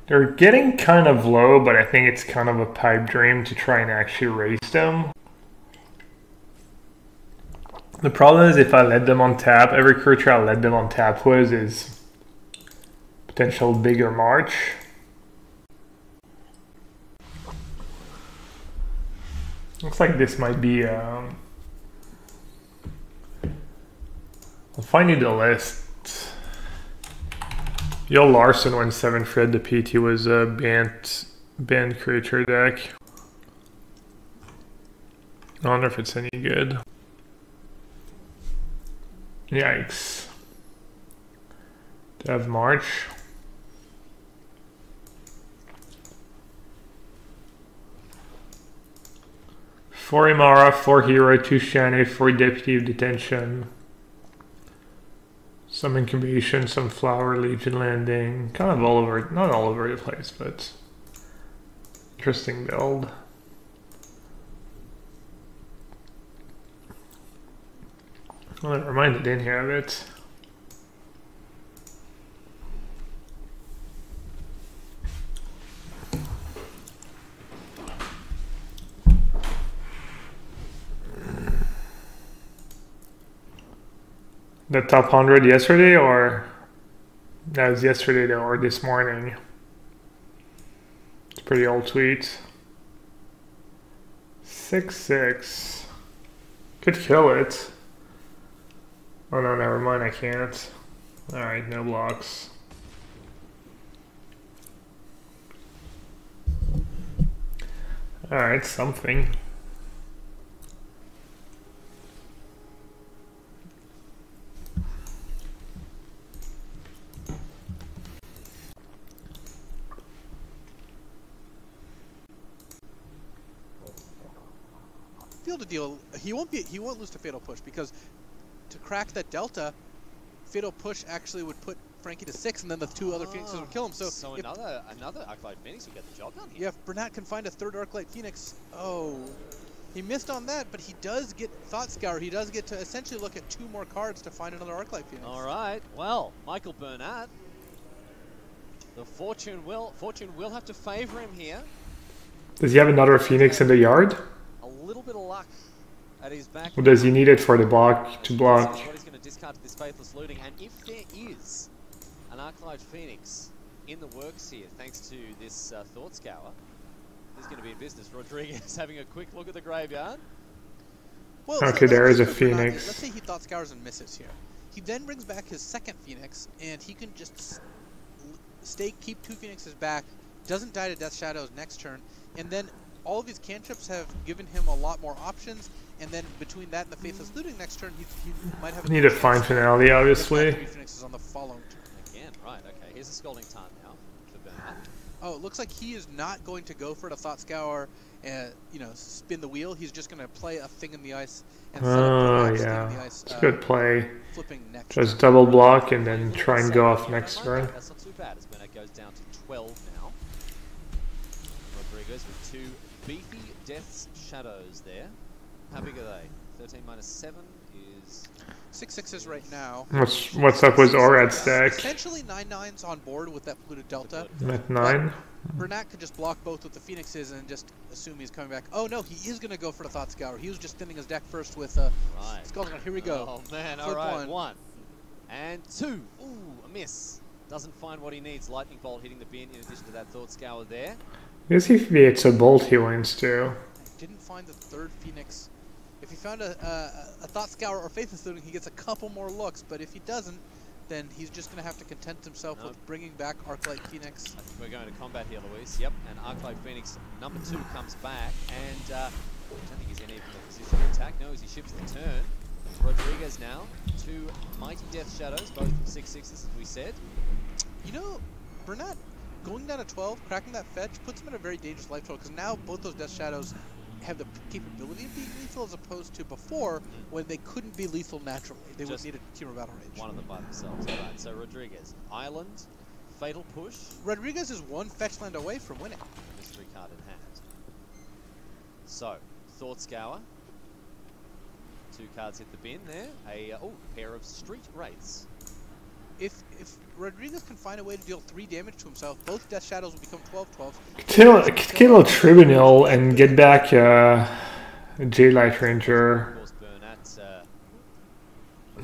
They're getting kind of low, but I think it's kind of a pipe dream to try and actually raise them. The problem is if I let them on tap, every creature I let them on tap with is potential bigger march. Looks like this might be. I'll find you the list. Yo Larson went 7 Fred. The PT was a banned creature deck. I wonder if it's any good. Yikes. To have March. 4 Imara, 4 Hero, 2 Shane, 4 Deputy of Detention. Some Incubation, some Flower, Legion Landing. Kind of all over, not all over the place, but interesting build. Well, never mind, I didn't have it. The top 100 yesterday, or that was yesterday though, or this morning? It's a pretty old tweet. 6-6. Could kill it. Oh no, never mind, I can't. Alright, no blocks. Alright, something. To deal, he won't lose to Fatal Push, because to crack that Delta, Fatal Push actually would put Frankie to 6, and then the 2 other Phoenixes would kill him. So if, another Arclight Phoenix would get the job done here. Yeah, if Bernat can find a 3rd Arclight Phoenix, oh, he missed on that, but he does get Thought Scour. He does get to essentially look at 2 more cards to find another Arclight Phoenix. All right, well, Michael Bernat, the fortune will have to favor him here. Does he have another Phoenix in the yard? Little bit of luck at his back. Or does he need it for the block to block? What he's going to discard to this Faithless Looting, and if there is an Arclight Phoenix in the works here, thanks to this Thought Scour, he's going to be in business. Rodriguez having a quick look at the graveyard. Well, okay, there is a Phoenix. Let's say he Thought Scours and misses here. He then brings back his 2nd Phoenix, and he can just keep 2 Phoenixes back, doesn't die to Death Shadows next turn, and then all of his cantrips have given him a lot more options, and then between that and the Faithless Looting next turn, he might have need a fine finale, obviously. 3 Phoenixes on the following turn. Again, right, okay, here's a Scalding Tarn now for Bernat. Oh, it looks like he is not going to go for the Thought Scour and, you know, spin the wheel. He's just going to play a Thing in the Ice and set up the yeah, Thing in the Ice, it's a good play. Flipping next Just turn. double block and then try and go off next turn. That's not too bad as Bernat goes down to 12 now. Rodriguez with 2 beefy Death's Shadows there. How big are they? 13 minus 7 is 6/6s right now. What's up with Orad's stack? Essentially 9/9s on board with that polluted Delta. At 9. Bernat could just block both with the Phoenixes and just assume he's coming back. Oh no, he is going to go for the Thought Scour. He was just thinning his deck first with Scalding Tarn. Here we go. Oh man, alright, 1 and 2. Ooh, a miss. Doesn't find what he needs. Lightning Bolt hitting the bin in addition to that Thought Scour there. Yes, if it's a bolt he wins too. Didn't find the 3rd Phoenix. If he found a Thought Scour or Faithless Looting, he gets a couple more looks, but if he doesn't, then he's just going to have to content himself with bringing back Arclight Phoenix. I think we're going to combat here, Luis. Yep, and Arclight Phoenix number 2 comes back, and I don't think he's in even a position to attack. No, as he shifts the turn. Rodriguez now, 2 Mighty Death Shadows, both from 6/6s, as we said. You know, Bernat going down to 12, cracking that fetch, puts him in a very dangerous life total, because now both those Death Shadows have the capability of being lethal, as opposed to before, when they couldn't be lethal naturally. They would need a team of Battle Rage. One of them by themselves. Alright, so Rodriguez, Island, Fatal Push. Rodriguez is 1 fetch land away from winning. Mystery card in hand. So, Thought Scour. 2 cards hit the bin there. A pair of Street Wraiths. If Rodriguez can find a way to deal 3 damage to himself, both Death Shadows will become 12/12s. Kill a Tribunal and get back J-Light Ranger. Of course, Bernat.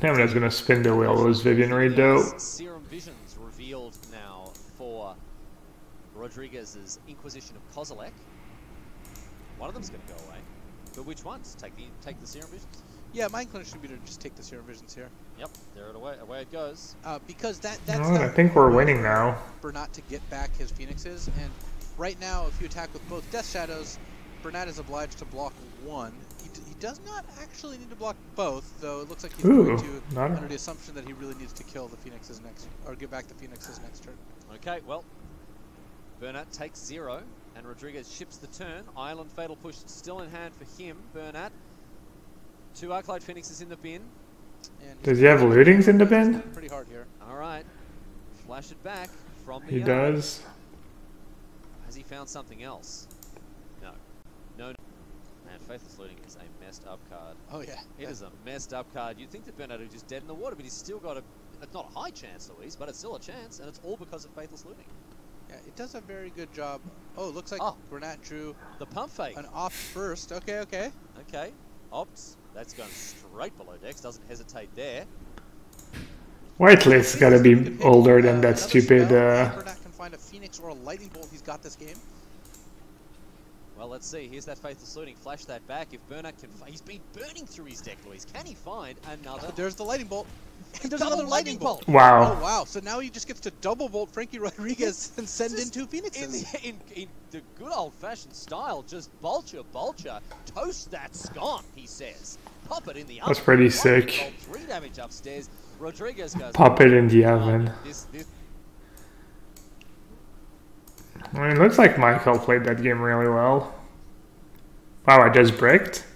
Damn, that's gonna spin the wheel. Was Vivian Reed though? Serum Visions revealed now for Rodriguez's Inquisition of Kozilek. One of them's going to go away. But which ones? Take the Serum Visions? Yeah, my inclination would be to just take the Serum Visions here. Yep, there away it goes. Because that's I think we're winning now. Bernat to get back his Phoenixes, and right now, if you attack with both Death Shadows, Bernat is obliged to block one. He does not actually need to block both, though it looks like he's going to, under the assumption that he really needs to kill the Phoenixes next, or get back the Phoenixes next turn. Okay, well, Bernat takes 0, and Rodriguez ships the turn. Island Fatal Push still in hand for him. Bernat, 2 Arclight Phoenixes in the bin. And does he have lootings in the bin? Pretty hard here. All right, flash it back from the He does. Has he found something else? No. Man, Faithless Looting is a messed up card. Oh yeah. It is a messed up card. You'd think that Bernat is just dead in the water, but he's still got it's not a high chance, Louise, but it's still a chance, and it's all because of Faithless Looting. Yeah, it does a very good job. Oh, it looks like Bernat drew the pump fake. An opt first. Okay. Okay. Opts. That's going straight below decks. Doesn't hesitate there. Whitelist's gotta be older than that stupid. Bernat can find a Phoenix or a Lightning Bolt. He's got this game. Well, let's see. Here's that Faithless Looting. Flash that back. If Bernat can... He's been burning through his deck, Louise. Can he find another... There's the Lightning Bolt. And there's another Lightning Bolt. Wow. Oh, wow. So now he just gets to double bolt Frankie Rodriguez and send in 2 Phoenixes. In the good old-fashioned style, just vulture, toast that scone, he says. Pop it in the oven. That's pretty sick. 3 damage upstairs. Rodriguez goes... Pop it in the oven. I mean, it looks like Michael played that game really well. Wow, I just bricked.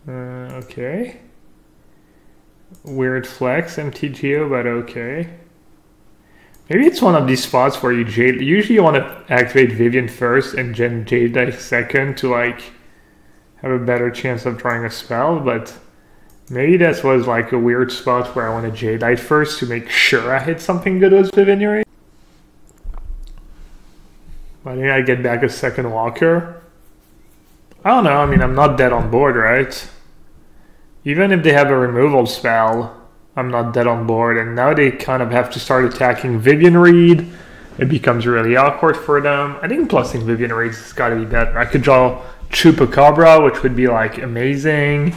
Okay. Weird flex, MTGO, but okay. Maybe it's one of these spots where you Jade... Usually you want to activate Vivian first and then Jade Knight second to, like, have a better chance of drawing a spell, but... Maybe that was like a weird spot where I want to Jade Knight first to make sure I hit something good with Vivian. I think I get back a second Walker. I don't know, I mean, I'm not dead on board, right? Even if they have a removal spell, I'm not dead on board, and now they kind of have to start attacking Vivian Reed. It becomes really awkward for them. I think plussing Vivian Reed has got to be better. I could draw Chupacabra, which would be like amazing.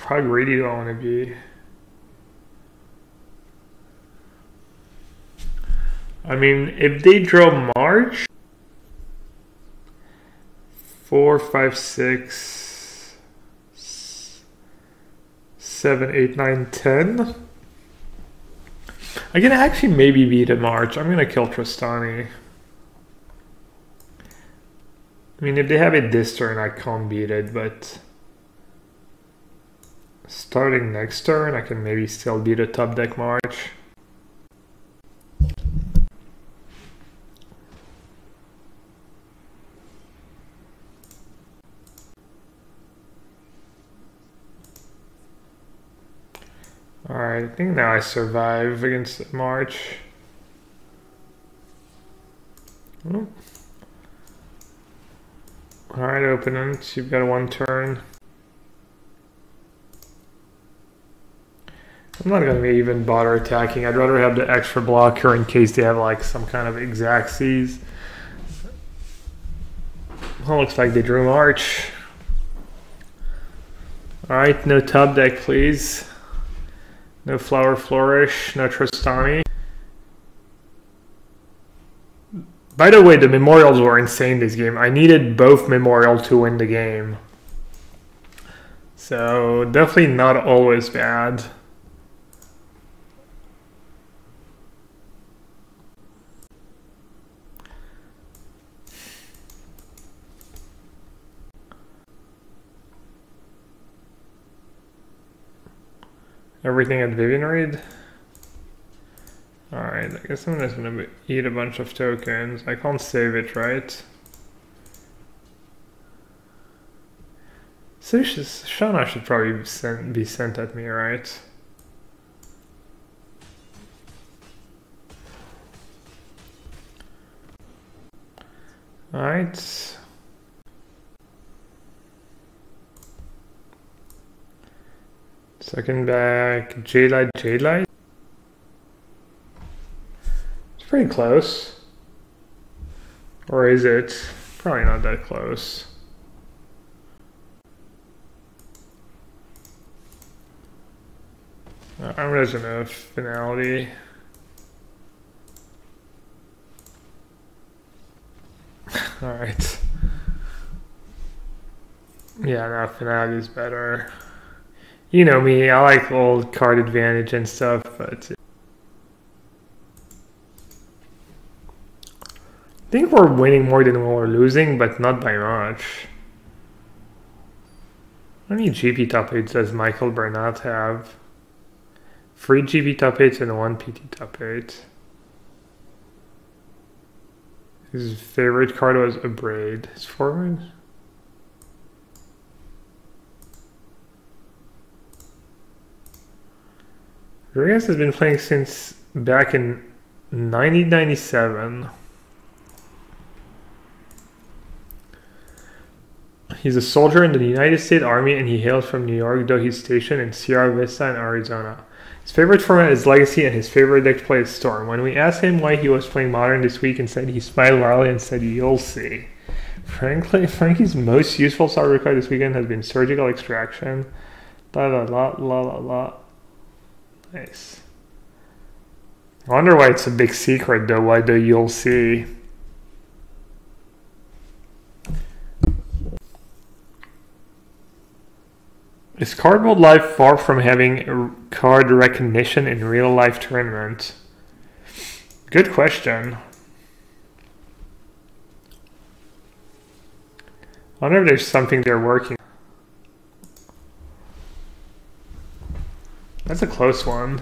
How greedy do I want to be? I mean, if they draw March, 4, 5, 6, 7, 8, 9, 10. I can actually maybe beat a March. I'm gonna kill Tristani. I mean, if they have it this turn, I can't beat it, but starting next turn, I can maybe still beat a top deck March. Alright, I think now I survive against March. Oh. Alright, opponent, you've got 1 turn. I'm not going to even bother attacking. I'd rather have the extra blocker in case they have like some kind of Exacxies. Well, looks like they drew March. Alright, no top deck please. No Flower Flourish, no Tristani. By the way, the Memorials were insane this game. I needed both Memorial to win the game. So, definitely not always bad. Everything at Vivian Reed? Alright, I guess I'm just gonna eat a bunch of tokens. I can't save it, right? So Shana should probably be sent at me, right? Alright. Second back, J-Light, J-Light. It's pretty close. Or is it? Probably not that close. I'm just gonna finality. Alright. Yeah, no, finality is better. You know me, I like old card advantage and stuff, but I think we're winning more than we're losing, but not by much. How many GP top 8s does Michael Burnett have? 3 GP top 8s and 1 PT top 8. His favorite card was a braid. His forward? Reyes has been playing since back in 1997. He's a soldier in the United States Army and he hails from New York, though he's stationed in Sierra Vista in Arizona. His favorite format is Legacy and his favorite deck to play is Storm. When we asked him why he was playing Modern this week and said he smiled wildly and said, "You'll see." Frankie's most useful starter card this weekend has been Surgical Extraction. La la la la la la. Nice. I wonder why it's a big secret though, why the "you'll see." Is card mode life far from having card recognition in real life tournament? Good question. I wonder if there's something they're working. That's a close one.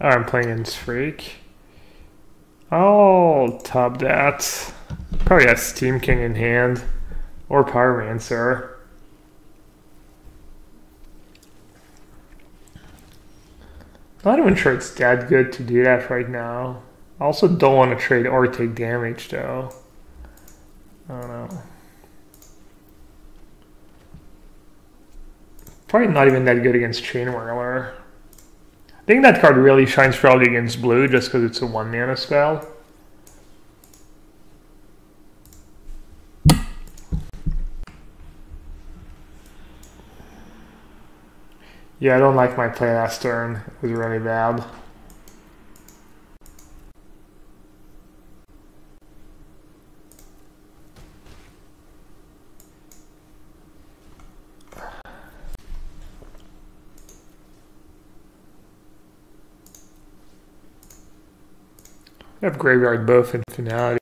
Oh, I'm playing in Freak. I'll top that. Probably has Steam King in hand. Or Pyromancer. Not even sure it's that good to do that right now. I also don't want to trade or take damage though. I don't know. Probably not even that good against Chain Whirler. I think that card really shines probably against blue just because it's a 1 mana spell. Yeah, I don't like my play last turn. It was really bad. I have Graveyard both in Finality.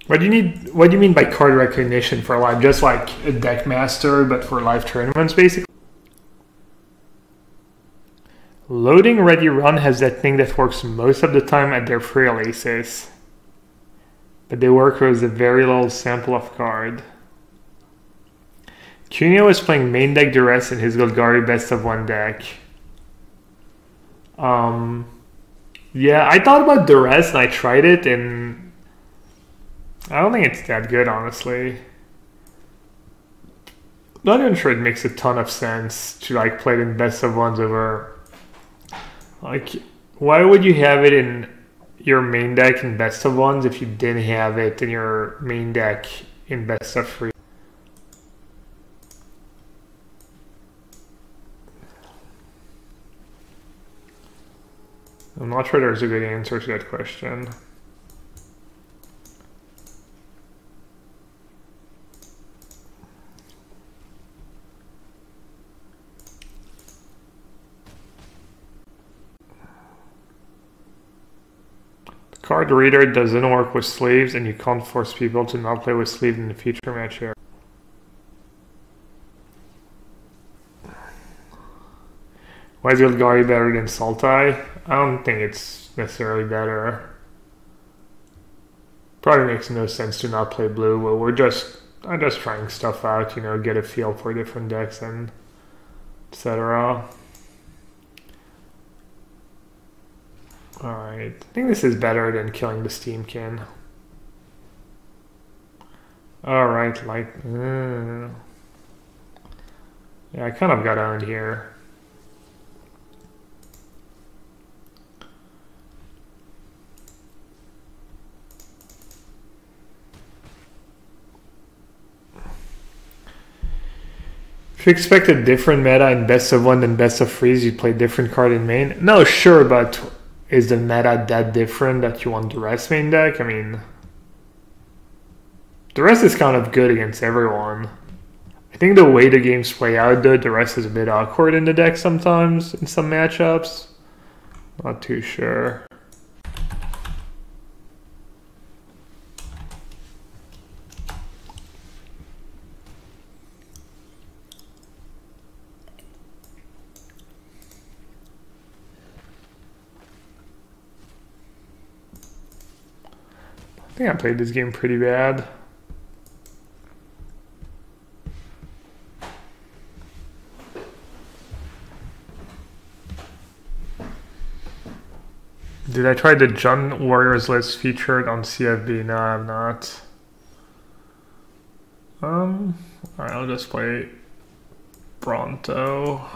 What do you mean by card recognition for live? Just like a deck master, but for live tournaments, basically? Loading Ready Run has that thing that works most of the time at their pre-releases. But they work with a very little sample of card. Cuneo is playing main deck Duress in his Golgari best of 1 deck. Yeah, I thought about Duress and I tried it and I don't think it's that good, honestly. Not even sure it makes a ton of sense to like play it in best of 1s over. Like, why would you have it in your main deck in best of 1s if you didn't have it in your main deck in best of 3? I'm not sure there's a good answer to that question. Card Reader doesn't work with sleeves, and you can't force people to not play with sleeves in the future match here. Why is Golgari better than Sultai? I don't think it's necessarily better. Probably makes no sense to not play blue. Well, I'm just trying stuff out, you know, get a feel for different decks, and etc. Alright, I think this is better than killing the Steamkin. Alright, like... yeah, I kind of got owned here. If you expect a different meta in best of one than best of threes, you play different card in main. No, sure, but is the meta that different that you want the rest main deck? I mean, the rest is kind of good against everyone. I think the way the games play out, though, the rest is a bit awkward in the deck sometimes in some matchups. Not too sure. I think I played this game pretty bad. Did I try the Jund Warriors list featured on CFB? No, I'm not. Alright, I'll just play Bronto.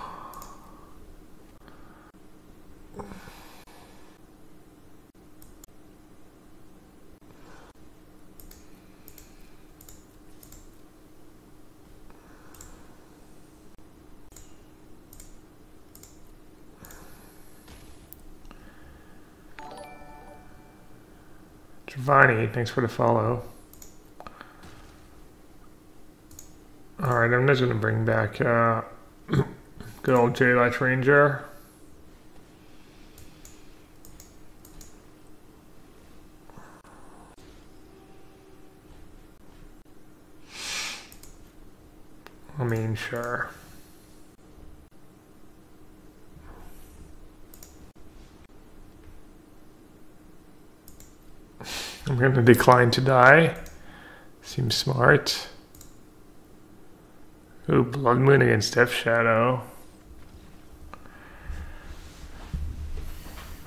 Giovanni, thanks for the follow. Alright, I'm just going to bring back good old J-Light Ranger. I mean, sure. I'm going to decline to die. Seems smart. Ooh, Blood Moon against Death Shadow.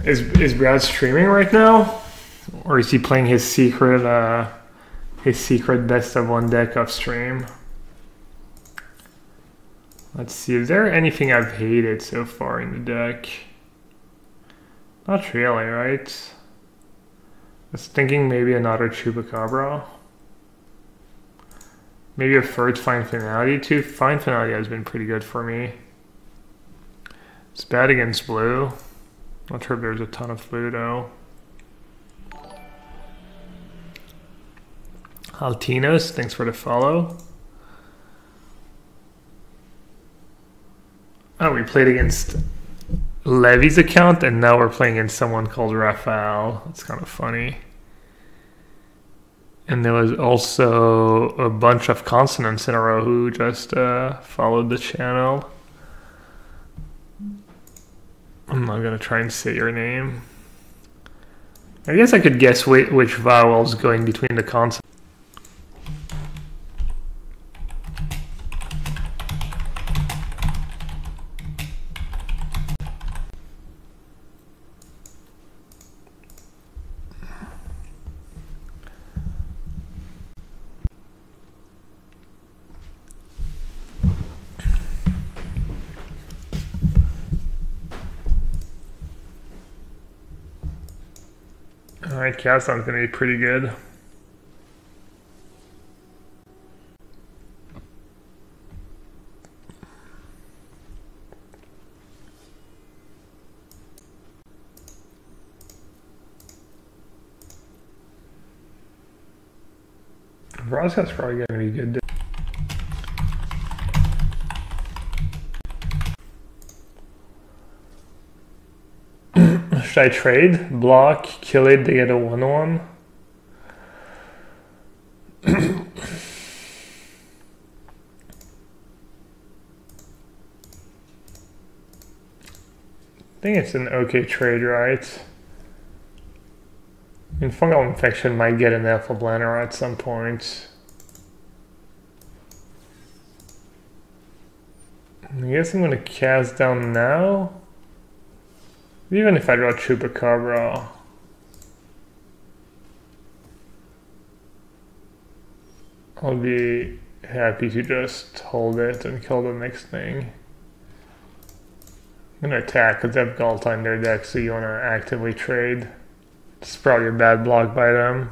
Is Brad streaming right now? Or is he playing his secret best of one deck off stream? Let's see, is there anything I've hated so far in the deck? Not really, right? I was thinking maybe another Chupacabra. Maybe a third Fine Finality too. Fine Finality has been pretty good for me. It's bad against blue. Not sure if there's a ton of blue though. Altinos, thanks for the follow. Oh, we played against Levy's account, and now we're playing against someone called Raphael. That's kind of funny. And there was also a bunch of consonants in a row who just followed the channel. I'm not going to try and say your name. I guess I could guess which vowels go in between the consonants. Alright, Kazan's gonna be pretty good. Roscoe's probably gonna be good. Should I trade? Block, kill it, they get a 1-1. I think it's an okay trade, right? I mean, Fungal Infection might get an Alpha Blanner at some point. guess I'm gonna cast down now. Even if I draw Chupacabra. I'll be happy to just hold it and kill the next thing. I'm gonna attack because they have Galta in their deck, so you wanna actively trade. It's probably a bad block by them.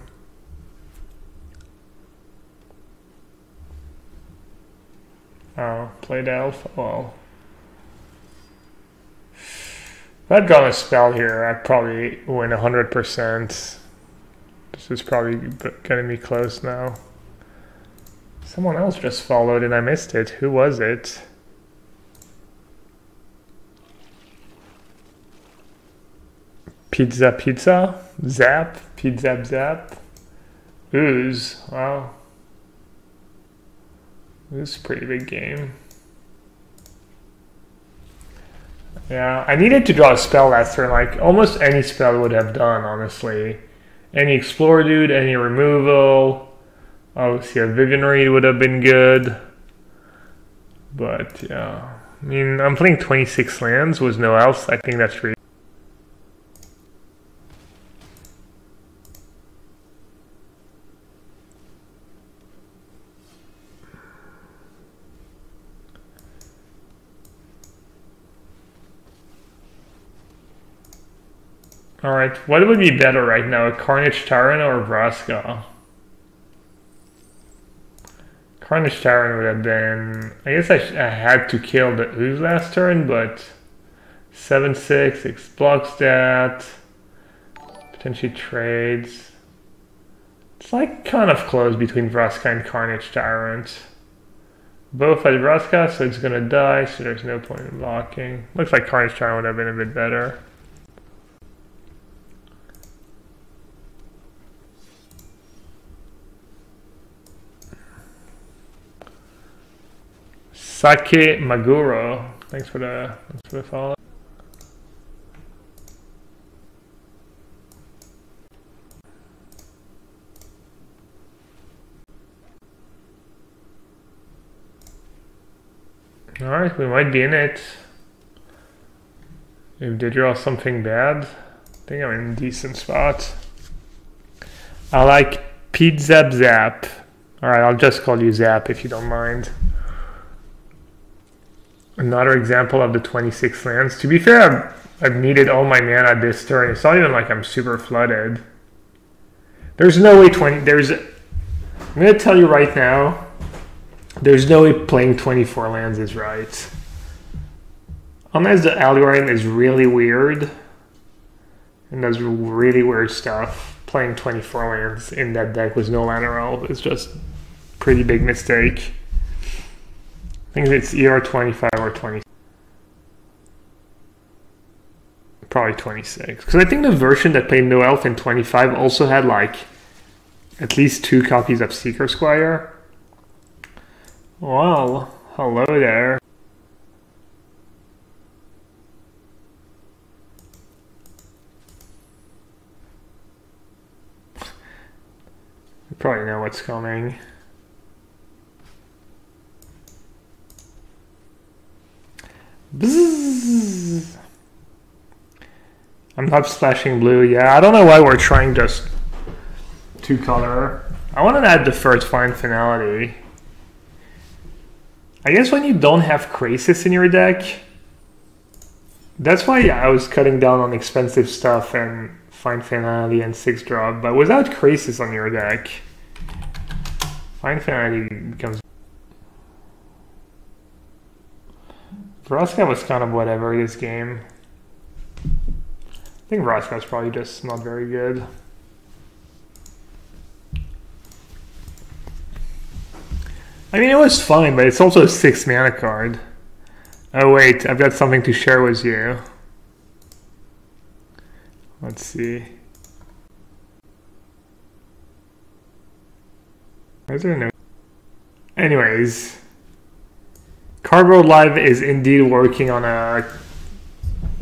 Oh, played Elf? Well. If I'd gone a spell here, I'd probably win 100%. This is probably getting me close now. Someone else just followed and I missed it. Who was it? Pizza Pizza? Zap? Pizza Zap? Ooze. Wow. This is a pretty big game. Yeah, I needed to draw a spell last turn. Like, almost any spell would have done, honestly. Any Explorer dude, any removal. Obviously, a Vivian Reed would have been good. But, yeah. I mean, I'm playing 26 lands with no else. I think that's really... Alright, what would be better right now, a Carnage Tyrant or Vraska? Carnage Tyrant would have been... I guess I had to kill the Ooze last turn, but 7/6, X blocks that. Potentially trades. It's like kind of close between Vraska and Carnage Tyrant. Both at Vraska, so it's gonna die, so there's no point in blocking. Looks like Carnage Tyrant would have been a bit better. Sake Maguro, thanks for the follow. All right, we might be in it. If they draw something bad, I think I'm in a decent spot. I like Pete Zap Zap. All right, I'll just call you Zap if you don't mind. Another example of the 26 lands. To be fair, I've needed all my mana this turn. It's not even like I'm super flooded. There's no way I'm going to tell you right now, there's no way playing 24 lands is right. Unless the algorithm is really weird and does really weird stuff, playing 24 lands in that deck with no mana roll is just a pretty big mistake. I think it's either 25 or 20. Probably 26. Because I think the version that played no elf in 25 also had like at least 2 copies of Seeker Squire. Well, hello there. You probably know what's coming. Bzzz. I'm not splashing blue. Yeah, I don't know why we're trying just 2-color. I want to add the first Find Finality. I guess when you don't have Krasis in your deck, that's why I was cutting down on expensive stuff and Find Finality and 6-drop. But without Krasis on your deck, Find Finality becomes... Vraska was kind of whatever this game. I think Vraska's probably just not very good. I mean, it was fine, but it's also a 6-mana card. Oh wait, I've got something to share with you. Let's see. Where's there no... Anyways. Cardboard Live is indeed working on a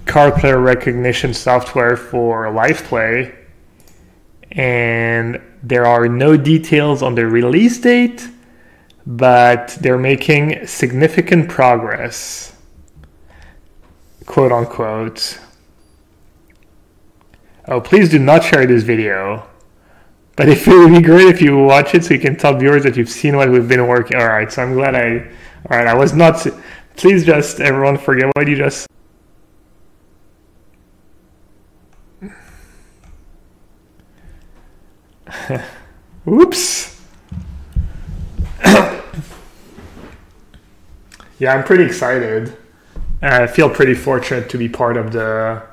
card player recognition software for live play, and there are no details on the release date, but they're making significant progress. quote unquote. Oh, please do not share this video. But it would be great if you watch it so you can tell viewers that you've seen what we've been working. Alright, so I'm glad Alright, I was not... Please just, everyone, forget what you just... Oops. Yeah, I'm pretty excited. I feel pretty fortunate to be part of the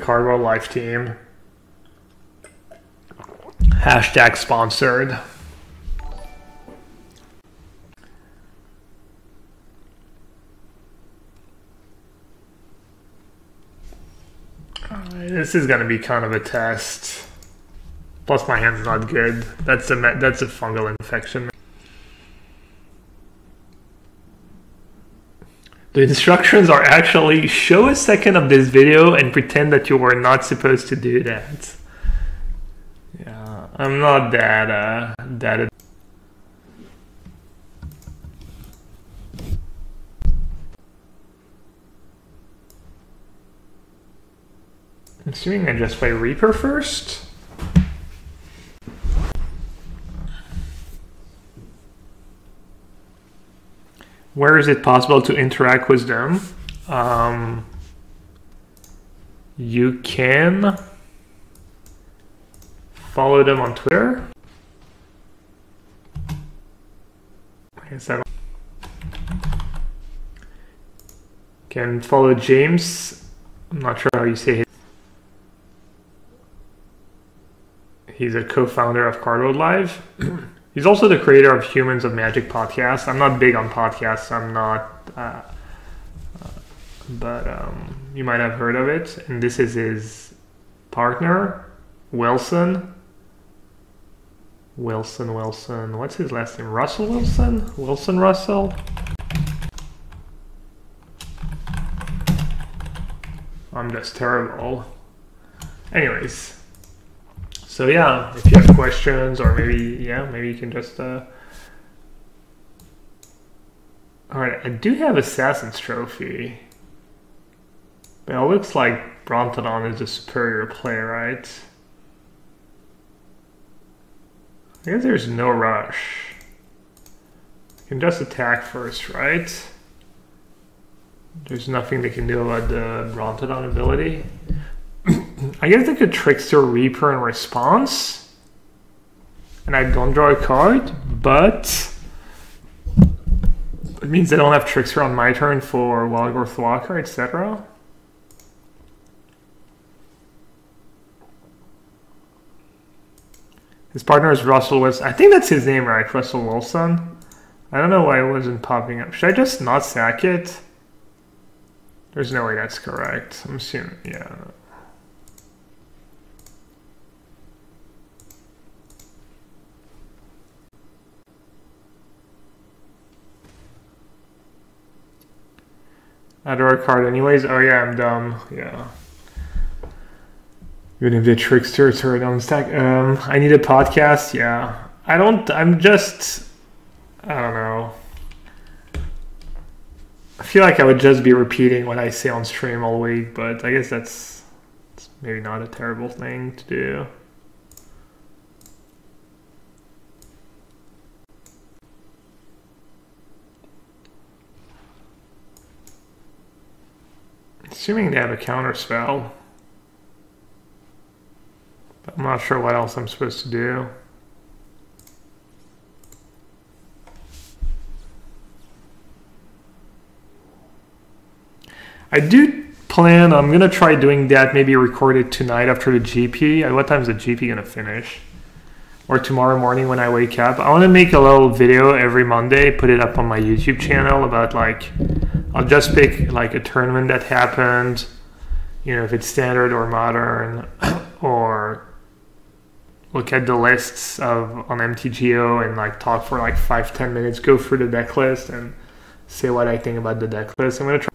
Cardboard Life team. Hashtag sponsored. This is going to be kind of a test. Plus my hand's not good. That's a fungal infection. The instructions are actually show a second of this video and pretend that you were not supposed to do that. Yeah, I'm not that I'm assuming I just play Reaper first. Where is it possible to interact with them? You can follow them on Twitter. I guess I can follow James. I'm not sure how you say it. He's a co-founder of Cardboard Live. He's also the creator of Humans of Magic podcast. I'm not big on podcasts. I'm not, but you might have heard of it. And this is his partner, Wilson. Wilson. What's his last name? Russell Wilson? Wilson Russell? I'm just terrible. Anyways. So yeah, if you have questions or maybe you can just Alright, I do have Assassin's Trophy. But it looks like Brontodon is a superior player, right? I guess there's no rush. You can just attack first, right? There's nothing they can do about the Brontodon ability. I guess they could Trickster Reaper in response. And I don't draw a card, but it means I don't have Trickster on my turn for Wildgrowth Walker, etc. His partner is Russell Wilson. I think that's his name, right? Russell Wilson. I don't know why it wasn't popping up. Should I just not sack it? There's no way that's correct. I'm assuming, yeah. I draw a card anyways. Oh yeah, I'm dumb. Yeah. Even if the Trickster is already on the stack. I need a podcast. Yeah. I don't know. I feel like I would just be repeating what I say on stream all week, but I guess that's maybe not a terrible thing to do. Assuming they have a counter spell. But I'm not sure what else I'm supposed to do. I do plan, I'm going to try doing that, maybe record it tonight after the GP. What time is the GP going to finish? Or tomorrow morning when I wake up. I want to make a little video every Monday, put it up on my YouTube channel about like, I'll just pick like a tournament that happened, you know, if it's standard or modern, or look at the lists on MTGO and like talk for like 5-10 minutes, go through the deck list and say what I think about the deck list. I'm going to try.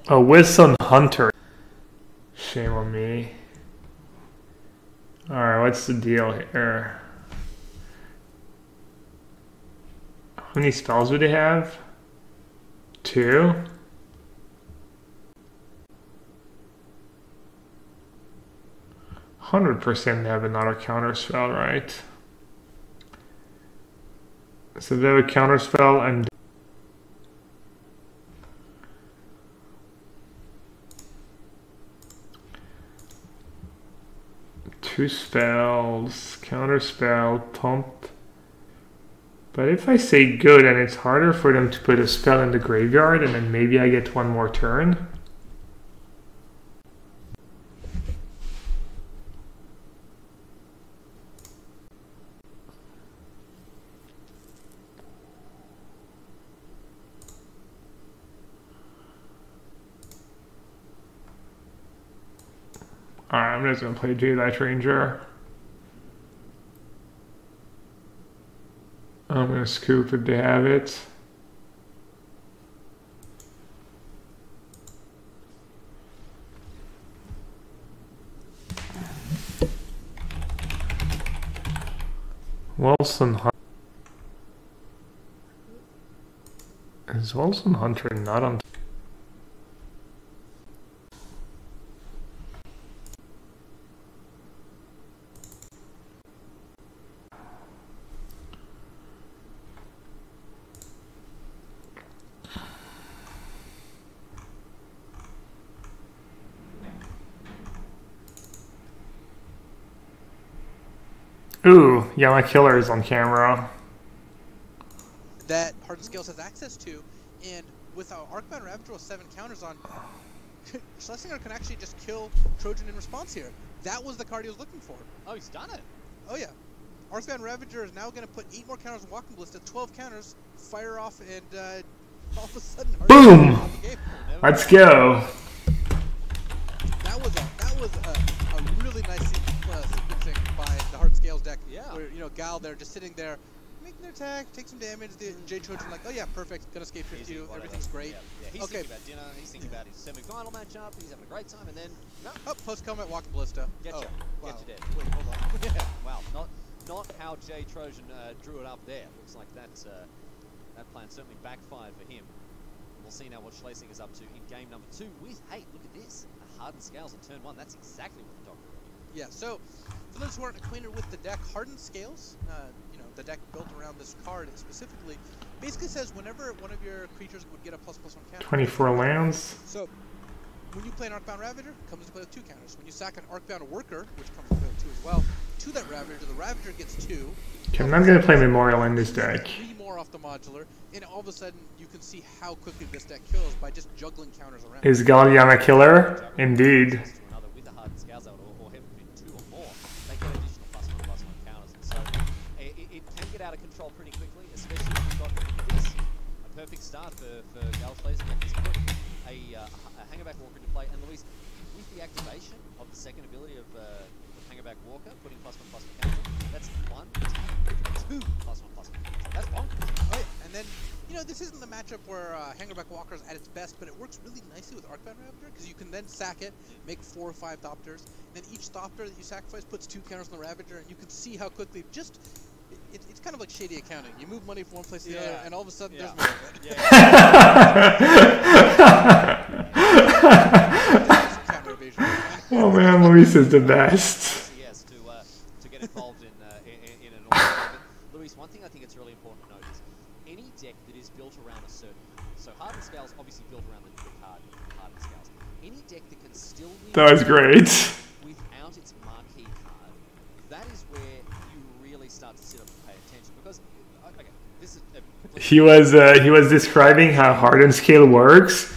Oh, Wilson Hunter. Shame on me. Alright, what's the deal here? How many spells would they have? 2? %100% they have another counter spell, right? So they have a counter spell and 2 spells, counter spell, pump. But if I say good, and it's harder for them to put a spell in the graveyard, and then maybe I get one more turn. Alright, I'm just gonna play Daylight Ranger. I'm gonna scoop if they have it. Wilson Hunter. Is Wilson Hunter not on? Ooh, yeah, my killer is on camera. That Hardened Scales has access to, and with our Arcbound Ravager with 7 counters on, Schlesinger can actually just kill Trojan in response here. That was the card he was looking for. Oh, he's done it. Oh yeah. Arcbound Ravager is now going to put 8 more counters on Walking Ballista, 12 counters, fire off, and all of a sudden, boom! Let's go. That was a really nice sequencing by the Hardened Scales deck. Yeah. Where, you know, Gal there just sitting there, making their attack, take some damage. The J Trojan like, oh yeah, perfect, gonna escape 52, everything's great. Yeah, he's thinking about dinner, he's thinking about his semi-final matchup, he's having a great time, and then, no. Oh, post-combat Walking Ballista. Getcha. Wow. Getcha dead. Wait, hold on. Yeah, wow, not how J Trojan drew it up there. Looks like that plan certainly backfired for him. We'll see now what Schlesinger's up to in game number 2 with, hey, look at this, a Hardened Scales on turn 1. That's exactly what the doctor wanted. Yeah, so for those who aren't acquainted with the deck, Hardened Scales, you know, the deck built around this card specifically, basically says whenever one of your creatures would get a ++1 counter. 24 lands. So when you play an Arcbound Ravager, it comes to play with 2 counters. When you sack an Arcbound Worker, which comes to play with 2 as well, to that Ravager, the Ravager gets 2. Okay, I'm not gonna play Memorial in this deck. 3 more off the modular, and all of a sudden you can see how quickly this deck kills by just juggling counters around. Is Galliana killer? Indeed. Another with the Hardened Scales out, or heaven forbid 2 or more, they get additional +1/+1 counters, and so it can get out of control pretty quickly, especially if you've got this. A perfect start for Gal Schlesinger. He's put a Hangerback Walker into play, and Luis, with the activation of the second ability of Hangerback Walker, putting +1/+1 counters, that's 1, 2 +1/+1. That's bonkers. Oh yeah, and then, you know, this isn't the matchup where Hangerback Walker is at its best, but it works really nicely with Arcbound Ravager, because you can then sack it, make 4 or 5 Thopters, then each Thopter that you sacrifice puts 2 counters on the Ravager, and you can see how quickly just... It's kind of like shady accounting. You move money from one place to the other, and all of a sudden there's more of it. Oh man, Luis is the best. Yes, to get involved in an order. But Luis, one thing I think it's really important to note is any deck that is built around a certain, so Hardened Scales obviously built around the card Hardened Scales. Any deck that can still win That was great. without its marquee card, that is where you really start to sit up and pay attention, because okay, this is He was describing how Hardened Scale works,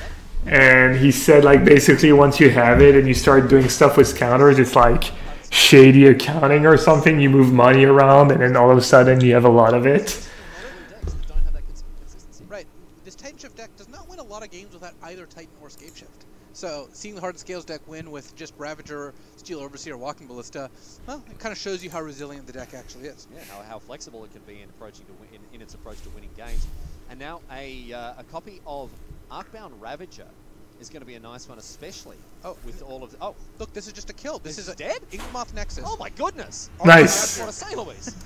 and he said like basically once you have it and you start doing stuff with counters, it's like shady accounting or something. You move money around and then all of a sudden you have a lot of it. Right. This Titan Shift deck does not win a lot of games without either Titan or Scape Shift. So seeing the Hardened Scales deck win with just Ravager, Steel Overseer, Walking Ballista, well, it kind of shows you how resilient the deck actually is. Yeah, how flexible it can be in approaching to in its approach to winning games. And now a copy of Arcbound Ravager is going to be a nice one, especially Oh, with all of the... Oh, look, this is just a kill. This is a dead? Inkmoth Nexus. oh my goodness. Nice. I just want to say, Louise.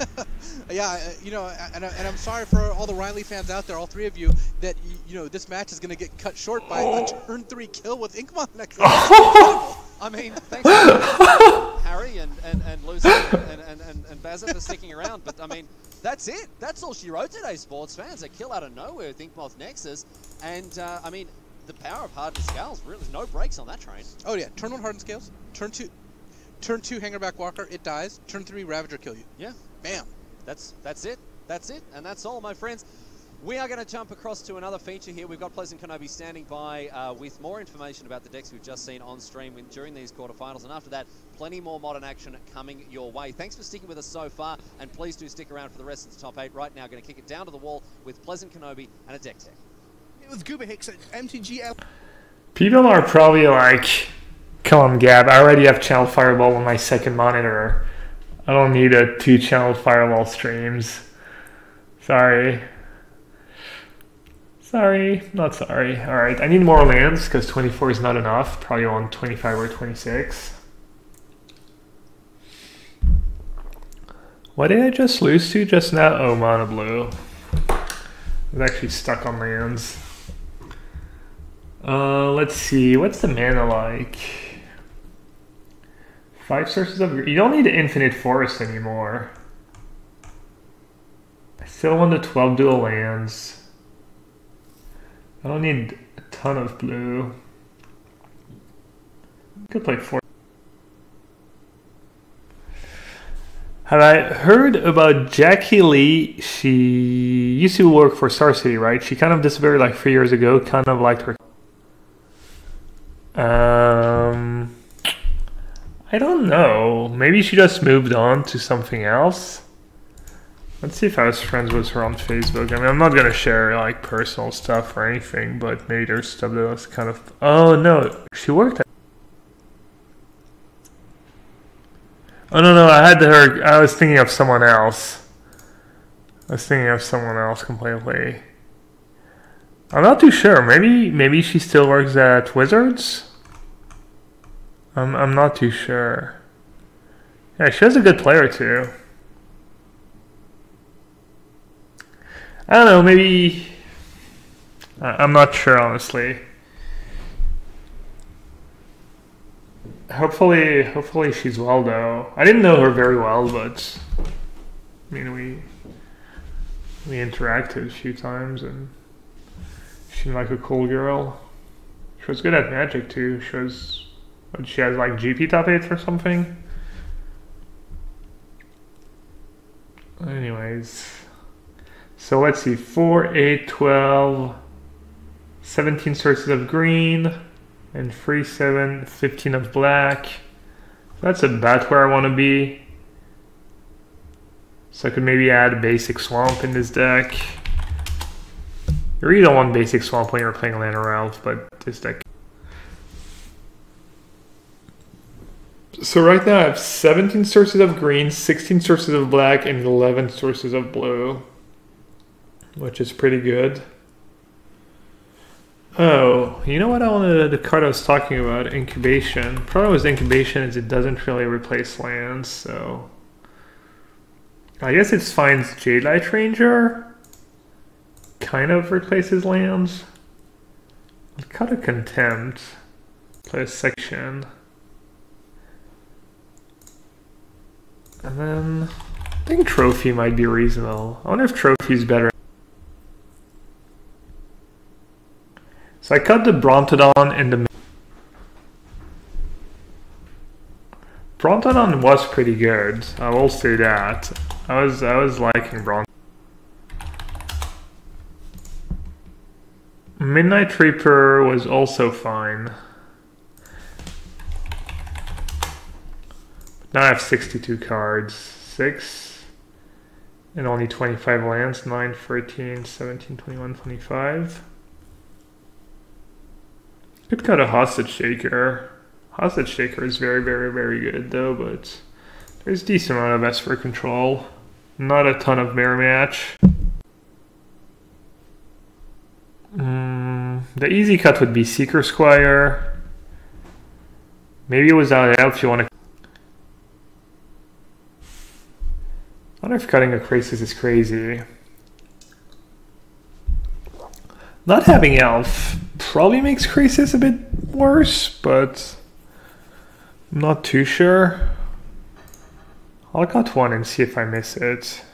Yeah, you know, and I'm sorry for all the Riley fans out there, all three of you, that you know this match is going to get cut short by a turn 3 kill with Inkmoth Nexus. I mean, thanks to Harry and Lucy and Bazza for sticking around, but I mean, that's it. That's all she wrote today, sports fans. A kill out of nowhere with Inkmoth Nexus, and I mean, the power of hardened scales, really, there's no brakes on that train. Oh yeah, turn 1 hardened scales, turn 2 hangerback walker, it dies, turn 3 Ravager kill you. Yeah. Bam. That's it. That's it. And that's all, my friends. We are going to jump across to another feature here. We've got Pleasant Kenobi standing by with more information about the decks we've just seen on stream during these quarterfinals. And after that, plenty more modern action coming your way. Thanks for sticking with us so far. And please do stick around for the rest of the top 8. Right now, going to kick it down to the wall with Pleasant Kenobi and a deck tech. It was Goober Hicks at MTGL. People are probably like, come on, Gab, I already have channel Fireball on my second monitor. I don't need a 2-channel Fireball streams. Sorry. Sorry, not sorry. Alright, I need more lands because 24 is not enough. Probably on 25 or 26. What did I just lose to just now? Oh, Mono Blue. I was actually stuck on lands. Let's see. What's the mana like? 5 sources of... You don't need Infinite Forest anymore. I still want the 12 dual lands. I don't need a ton of blue. Could play 4. Have I heard about Jackie Lee? She used to work for Star City, right? She kind of disappeared like 3 years ago. Kind of liked her. I don't know. Maybe she just moved on to something else. Let's see if I was friends with her on Facebook. I mean, I'm not gonna share like personal stuff or anything, but maybe there's stuff that was kind of... Oh no, she worked at... Oh no, I had her... I was thinking of someone else. Completely. I'm not too sure. Maybe she still works at Wizards? I'm not too sure. Yeah, she was a good player too. I don't know, maybe... I'm not sure, honestly. Hopefully she's well, though. I didn't know her very well, but... I mean, we interacted a few times, and she seemed like a cool girl. She was good at Magic, too. She has, like, GP top 8 or something? Anyways... So let's see, 4, 8, 12, 17 sources of green, and 3, 7, 15 of black. That's about where I want to be. So I could maybe add a basic swamp in this deck. You really don't want basic swamp when you're playing Lana Ralph, but this deck. So right now I have 17 sources of green, 16 sources of black, and 11 sources of blue. Which is pretty good. Oh, you know what I wanted, the card I was talking about, Incubation. Problem with Incubation is it doesn't really replace lands, so... I guess it finds Jadelight Ranger. Kind of replaces lands. I'll cut a Contempt. Play a Section. And then... I think Trophy might be reasonable. I wonder if Trophy's better. So I cut the Brontodon in the... Brontodon was pretty good, I will say that. I was liking Brontodon. Midnight Reaper was also fine. Now I have 62 cards. 6. And only 25 lands. 9, 13, 17, 21, 25. Could cut a Hostage Shaker. Hostage Shaker is very, very, very good though, but there's a decent amount of Esper control. Not a ton of mirror match. The easy cut would be Seeker Squire. Maybe it was out if you want to. I wonder if cutting a Krasis is crazy. Not having Elf probably makes Krasis a bit worse, but I'm not too sure. I'll cut one and see if I miss it.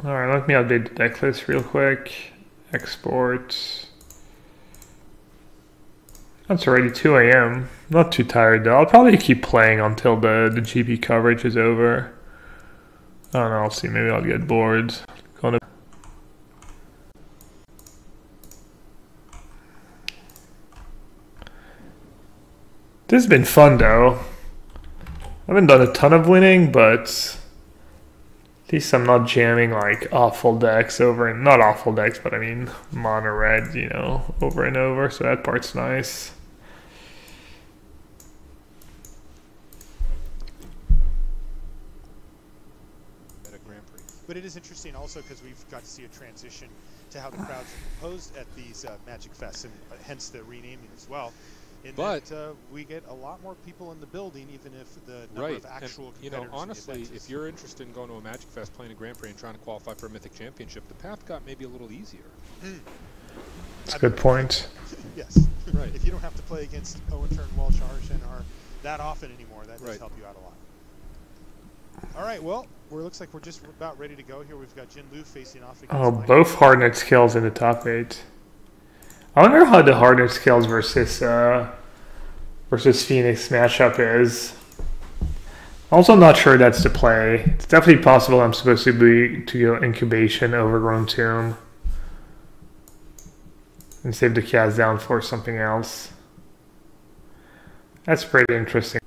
Alright, let me update the deck list real quick. Export. It's already 2 AM. Not too tired though. I'll probably keep playing until the GP coverage is over. I don't know, I'll see. Maybe I'll get bored. This has been fun though. I haven't done a ton of winning, but at least I'm not jamming like awful decks over, and not awful decks, but I mean mono red, you know, over and over. So that part's nice. But it is interesting also because we've got to see a transition to how the crowds are composed at these Magic Fests, and hence the renaming as well. In that we get a lot more people in the building, even if the number of actual competitors. You know, honestly, if you're interested in going to a Magic Fest, playing a Grand Prix, and trying to qualify for a Mythic Championship, the path got maybe a little easier. That's a good point. Yes. Right. If you don't have to play against Owen Turn, Walsh, Harshen, or that often anymore, that does help you out a lot. All right, well, it looks like we're just about ready to go here. We've got Jin Lu facing off against both Hardnet skills in the top 8. I wonder how the Hardnet skills versus Phoenix matchup is. Also not sure that's the play. It's definitely possible I'm supposed to go Incubation, Overgrown Tomb, and save the cast down for something else. That's pretty interesting.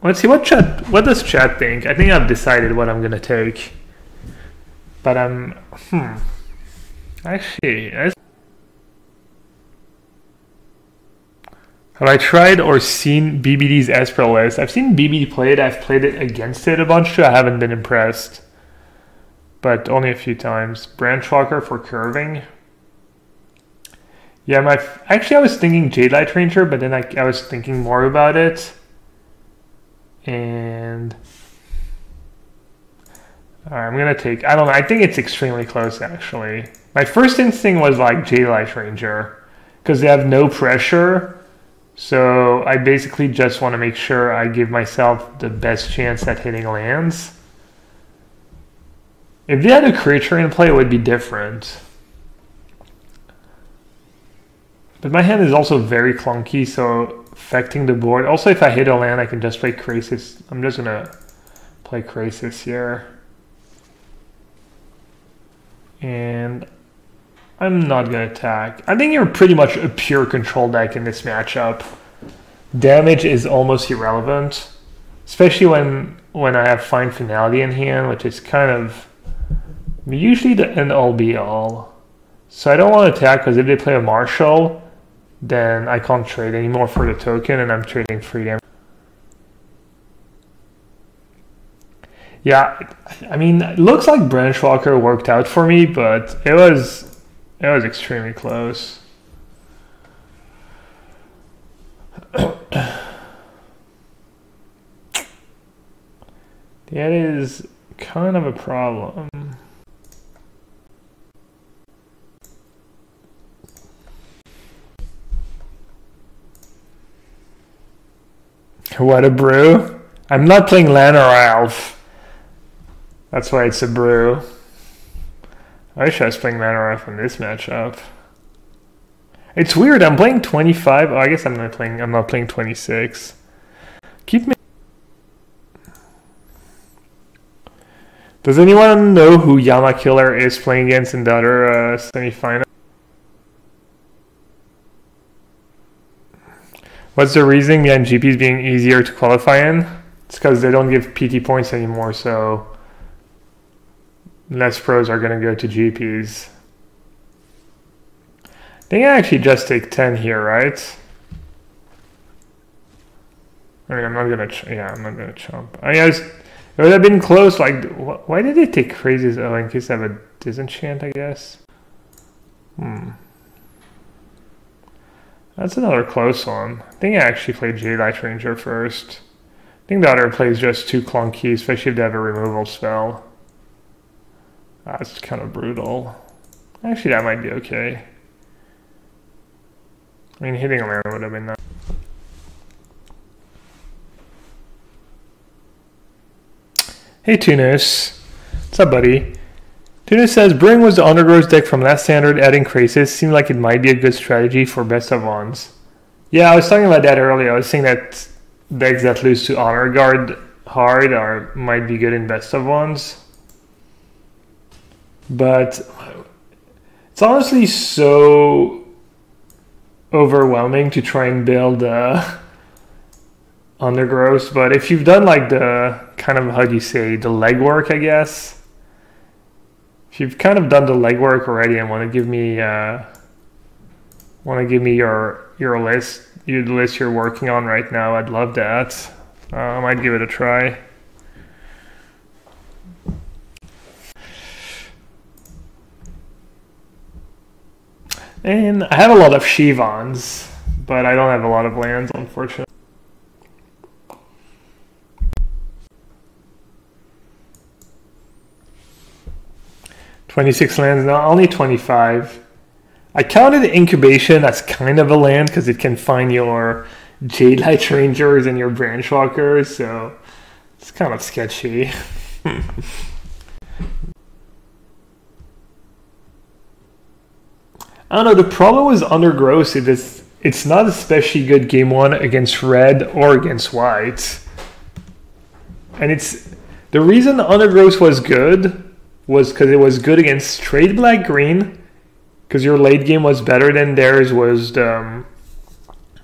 Let's see what does chat think. I think I've decided what I'm gonna take, but I'm actually have I tried or seen BBD's Esper list? I've seen BBD play it. I've played it against it a bunch too. I haven't been impressed, but only a few times. Branchwalker for curving. Yeah, actually I was thinking Jade Light Ranger, but then I was thinking more about it. And I'm gonna take, I don't know, I think it's extremely close actually. My first instinct was like Jade Light Ranger because they have no pressure, so I basically just want to make sure I give myself the best chance at hitting lands. If they had a creature in play, it would be different. But my hand is also very clunky, so affecting the board. Also, if I hit a land, I can just play Krasis. I'm just gonna play Krasis here. And I'm not gonna attack. I think you're pretty much a pure control deck in this matchup. Damage is almost irrelevant, especially when I have Fine Finality in hand, which is kind of usually the end all be all. So I don't want to attack because if they play a Marshall, then I can't trade anymore for the token, and I'm trading freedom. Yeah, I mean, it looks like Branchwalker worked out for me, but it was extremely close. That is kind of a problem. What a brew. I'm not playing Lan or Elf. That's why it's a brew. I wish I was playing Lan or Elf in this matchup. It's weird, I'm playing 25. Oh, I guess I'm not playing 26. Keep me. Does anyone know who Yama Killer is playing against in the other semi-final? What's the reasoning behind GPs being easier to qualify in? It's because they don't give PT points anymore, so less pros are going to go to GPs. They can actually just take 10 here, right? I mean, I'm not gonna. Yeah, I'm not gonna chomp. I mean, it would have been close. Like, why did they take crazy? Oh, in case I have a disenchant, I guess. That's another close one. I think I actually played Jadelight Ranger first. I think the other play is just too clunky, especially if they have a removal spell. That's kind of brutal. Actually, that might be okay. I mean, hitting a land would have been nice. Hey Tunis, what's up buddy? Tunis says, Brewing was the Undergrowth deck from last standard, adding Crisis. Seemed like it might be a good strategy for best of ones. Yeah, I was talking about that earlier. I was saying that decks that lose to Honor Guard hard might be good in best of ones. But it's honestly so overwhelming to try and build Undergrowth. But if you've done like the kind of, how do you say, the legwork, I guess. If you've kind of done the legwork already and want to give me your list, the list you're working on right now, I'd love that. I might give it a try. And I have a lot of Shivans, but I don't have a lot of lands, unfortunately. $26 lands now, only 25. I counted Incubation as kind of a land because it can find your Jadelight Rangers and your Branchwalkers, so it's kind of sketchy. I don't know, the problem with Undergrowth is it's not especially good game one against red or against white. And it's the reason Undergrowth was good was because it was good against straight black-green, because your late game was better than theirs was the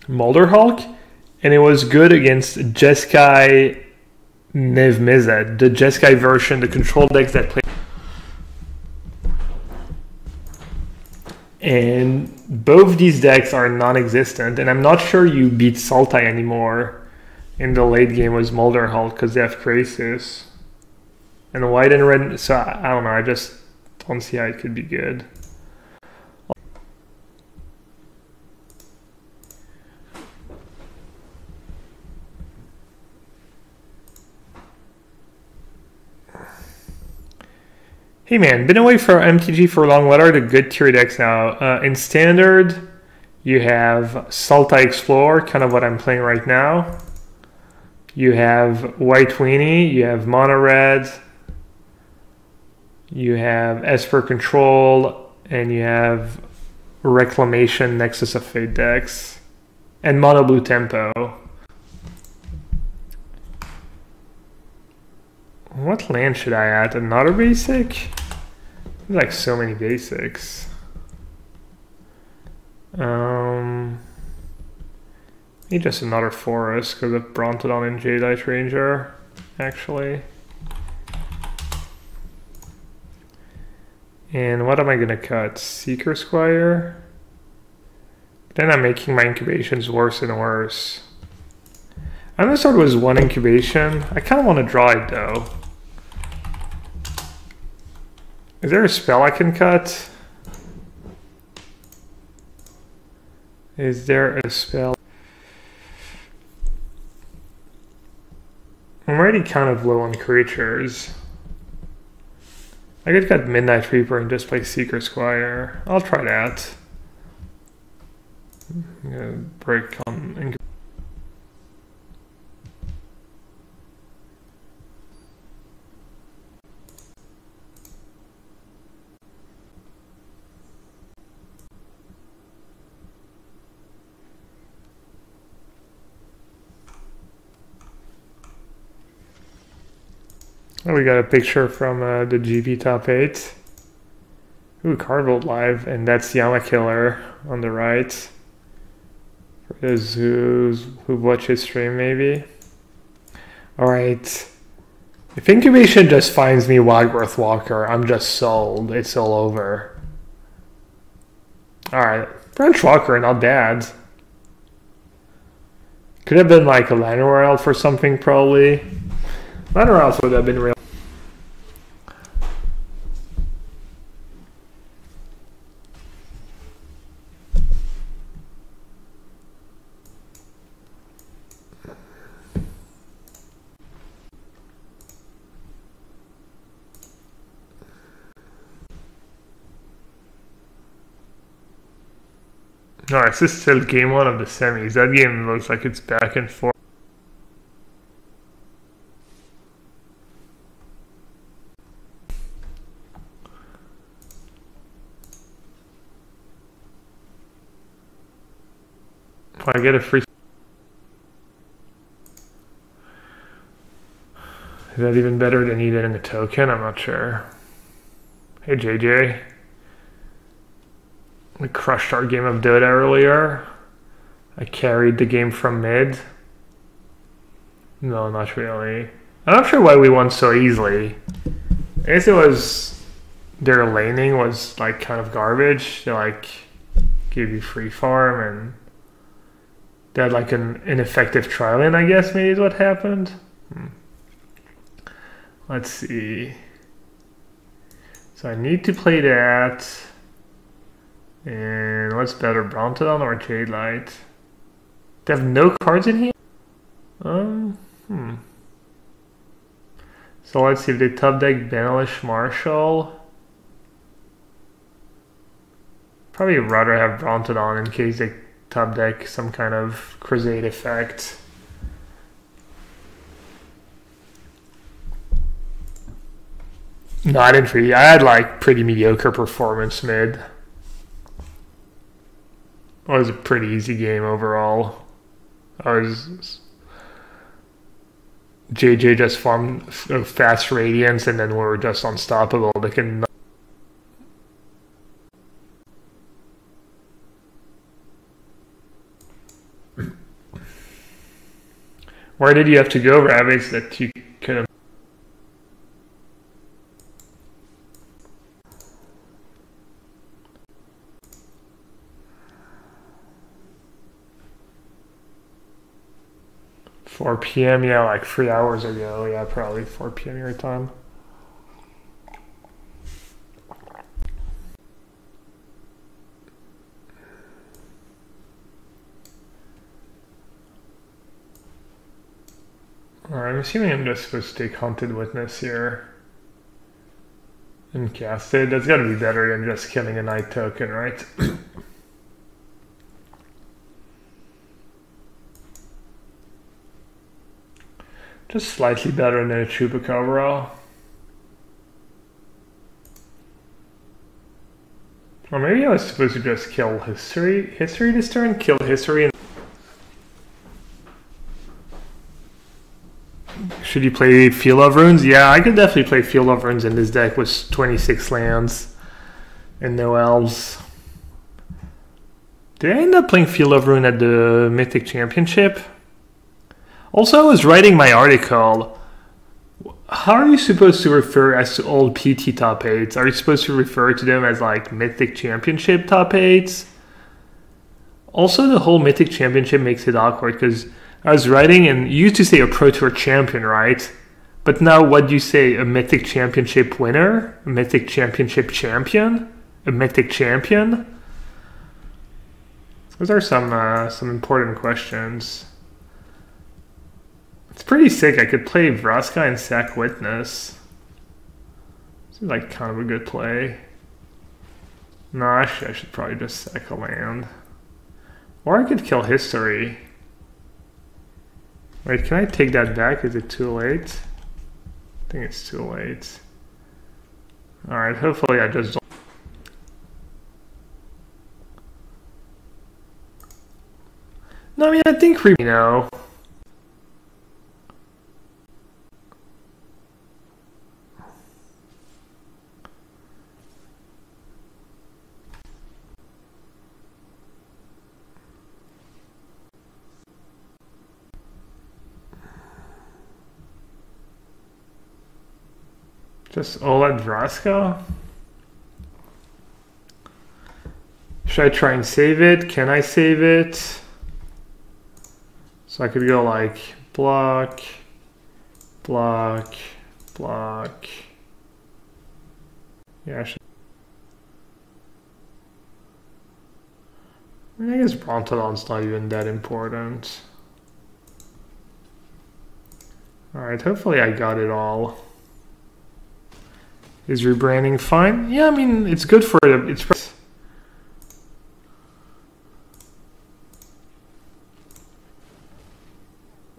Mulder Hulk, and it was good against Jeskai Niv Mizzet, the Jeskai version, the control decks that play. And both these decks are non-existent, and I'm not sure you beat Sultai anymore in the late game with Mulder Hulk because they have Crisis. And white and red, so I don't know, I just don't see how it could be good. Hey man, been away from MTG for long. What are the good tier decks now? In Standard, you have Sultai Explorer, kind of what I'm playing right now. You have White Weenie, you have Mono Red, you have Esper Control, and you have Reclamation Nexus of Fate decks, and Mono Blue Tempo. What land should I add? Another basic? There's like so many basics. Maybe just another forest because of Brontodon and Jadelight Ranger, actually. And what am I gonna cut? Seeker Squire? Then I'm making my incubations worse and worse. I'm gonna start with one incubation. I kind of want to draw it though. Is there a spell I can cut? Is there a spell? I'm already kind of low on creatures. I could cut Midnight Reaper and just play Seeker Squire. I'll try that. I'm gonna break on. Oh, we got a picture from the GP top 8. Ooh, Cardboard Live, and that's Yama Killer on the right. For those who watch his stream, maybe. Alright. If Incubation just finds me Wagworth Walker, I'm just sold. It's all over. Alright. Branch Walker, not bad. Could have been like a Liner Royale for something, probably. Liner Royale would have been real. No, it's just still game one of the semis. That game looks like it's back and forth. I get a free. Is that even better than eating a token? I'm not sure. Hey JJ. We crushed our game of Dota earlier. I carried the game from mid. No, not really. I'm not sure why we won so easily. I guess it was their laning was like kind of garbage. They like gave you free farm and they had like an ineffective tri lane, I guess maybe is what happened. Let's see. So I need to play that. And what's better, Brontodon or Jade Light? They have no cards in here? So let's see if they top deck Benelish Marshall. Probably rather have Brontodon in case they top deck some kind of Crusade effect. No, I didn't really. I had like pretty mediocre performance mid. It was a pretty easy game overall. JJ just farmed fast Radiance and then we were just unstoppable. They can. Where did you have to go, Rabbits, that you could have? $4 p.m. Yeah, like 3 hours ago. Yeah, probably 4 p.m. your time. Alright, I'm assuming I'm just supposed to take Hunted Witness here. And cast it. That's gotta be better than just killing a Night token, right? Just slightly better than a Chupacabra. Or maybe I was supposed to just kill History this turn? Kill History and... Should you play Field of Runes? Yeah, I could definitely play Field of Runes in this deck with 26 lands and no elves. Did I end up playing Field of Runes at the Mythic Championship? Also, I was writing my article. How are you supposed to refer as to old PT top 8s? Are you supposed to refer to them as like Mythic Championship top 8s? Also, the whole Mythic Championship makes it awkward because I was writing and you used to say a Pro Tour champion, right? But now what do you say? A Mythic Championship winner? A Mythic Championship champion? A Mythic champion? Those are some important questions. It's pretty sick. I could play Vraska and sack Witness. Seems like kind of a good play. No, actually I should probably just sack a land. Or I could kill History. Wait, can I take that back? Is it too late? I think it's too late. Alright, hopefully I just don't. No, I mean, I think we know. Just Oled Vraska? Should I try and save it? Can I save it? So I could go like block, block, block. Yeah, I guess Brontodon's not even that important. Alright, hopefully I got it all. Is rebranding fine? Yeah, I mean, it's good for it. It's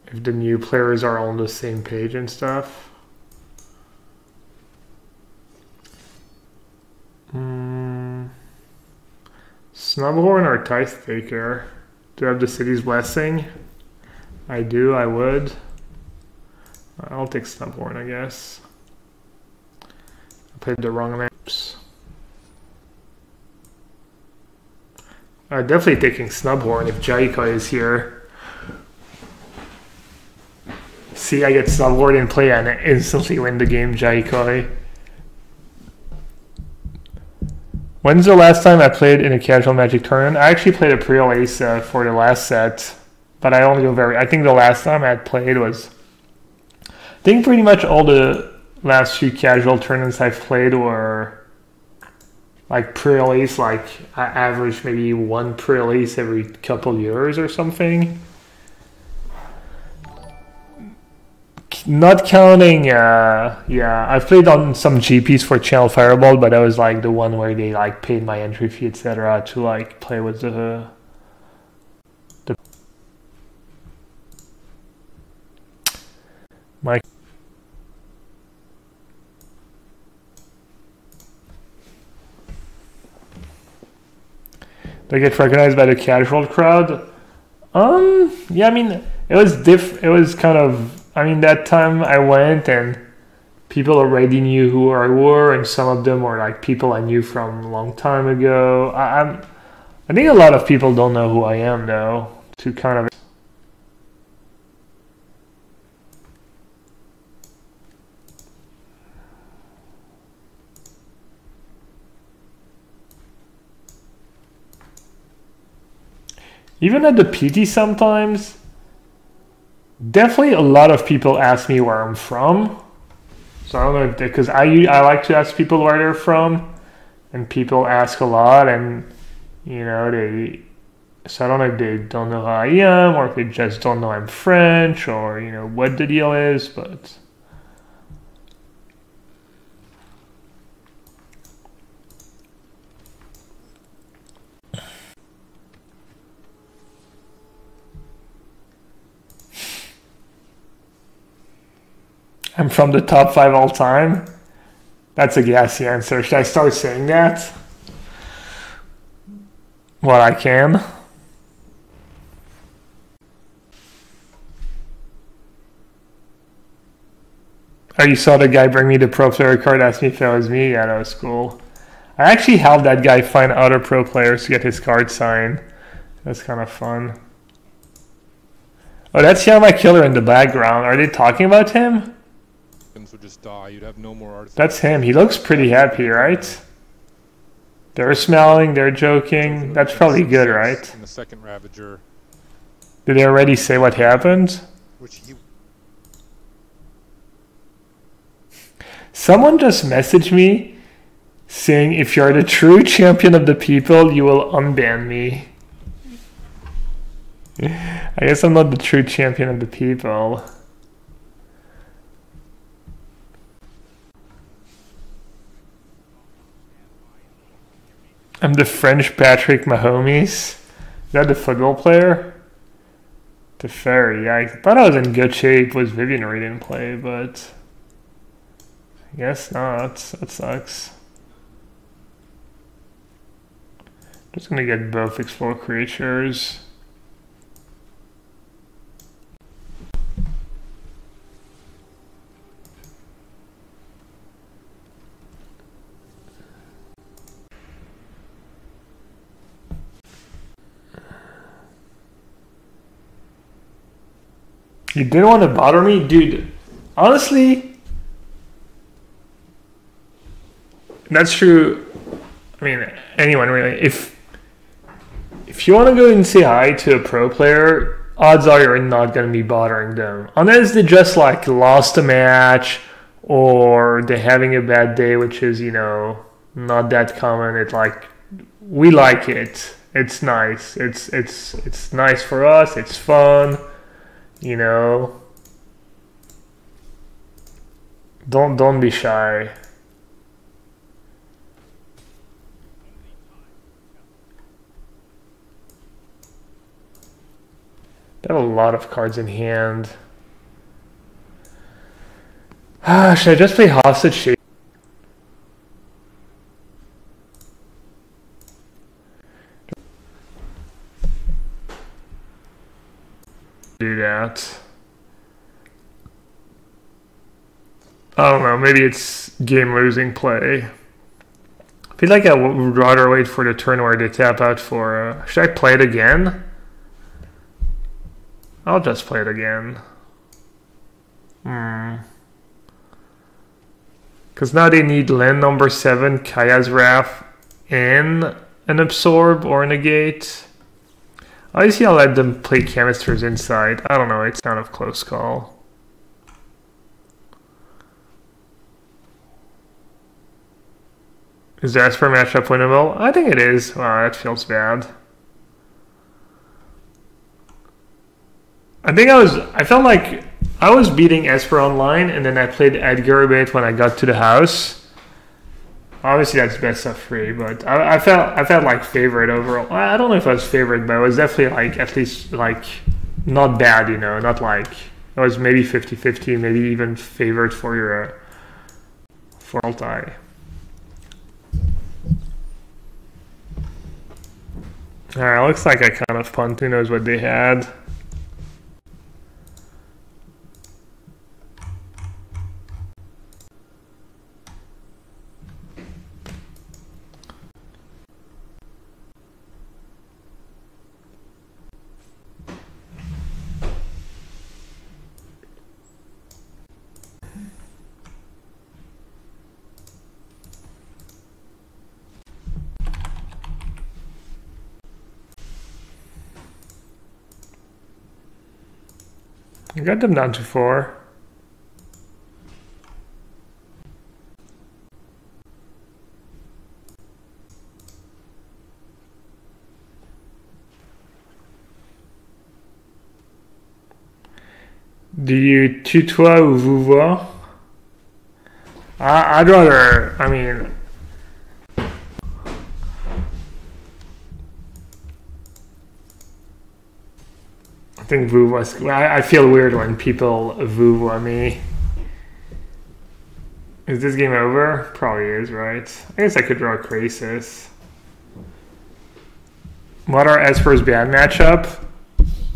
if the new players are on the same page and stuff. Snubhorn or Tithe Taker? Do I have the city's blessing? I do, I would. I'll take Snubhorn, I guess. I played the wrong maps. Definitely taking Snubhorn if Jaika is here. See, I get Snubhorn in play and I instantly win the game, Jaika. When's the last time I played in a casual Magic tournament? I actually played a Priel Ace for the last set, but I only go I think the last time I had played was, I think pretty much all the last few casual tournaments I've played were like Priel Ace, like I average maybe one Priel Ace every couple years or something. Not counting, yeah, I've played on some GPs for Channel Fireball, but that was like the one where they like paid my entry fee, etc. to like play with the my. They get recognized by the casual crowd. Yeah, I mean, it was kind of. I mean, that time I went and people already knew who I were, and some of them were like people I knew from a long time ago. I think a lot of people don't know who I am, though, to kind of. Even at the PT sometimes. Definitely a lot of people ask me where I'm from. So I don't know if because I like to ask people where they're from, and people ask a lot, and you know so I don't know if they don't know who I am, or if they just don't know I'm French, or you know what the deal is, but I'm from the top 5 all time. That's a gassy answer. Should I start saying that? Well, I can. Oh, you saw the guy bring me the pro player card, ask me if it was me? Yeah, that was cool. I actually helped that guy find other pro players to get his card signed. That's kind of fun. Oh, that's Yama Killer in the background. Are they talking about him? Would just die. You'd have no more artifacts. That's him. He looks pretty happy, right? They're smiling, they're joking. That's probably good, right? In the second Ravager. Did they already say what happened? Someone just messaged me saying, if you're the true champion of the people, you will unban me. I guess I'm not the true champion of the people. I'm the French Patrick Mahomes. Is that the football player? The Ferry. Yeah, I thought I was in good shape. Was Vivian Reed in play, but I guess not. That sucks. Just gonna get both Explore Creatures. You didn't want to bother me? Dude, honestly, that's true. I mean, anyone really. If you want to go and say hi to a pro player, odds are you're not going to be bothering them. Unless they just like lost a match or they're having a bad day, which is, you know, not that common. It's like, we like it. It's nice. It's nice for us. It's fun, you know. Don't be shy. They have a lot of cards in hand. Should I just play Hostage Shape? Do that. I don't know, maybe it's game losing play. I feel like I would rather wait for the turn where they tap out for... should I play it again? I'll just play it again. Because now they need land number 7, Kaya's Wrath, and an Absorb or a Negate. Obviously I'll let them play Canisters inside. I don't know, it's kind of close call. Is the Esper matchup winnable? I think it is. Wow, that feels bad. I felt like I was beating Esper online, and then I played Edgar a bit when I got to the house. Obviously that's best of 3, but I felt like favorite overall. I don't know if I was favorite, but I was definitely like at least like not bad, you know, not like I was maybe 50-50, maybe even favored for your for multi. Alright, looks like I kind of punt. Who knows what they had. I got them down to 4. Do you tutoie ou vous vois? I'd rather, I mean... I think Vuva's... I feel weird when people Vuva me. Is this game over? Probably is, right? I guess I could draw Krasis. What are Esper's bad matchup?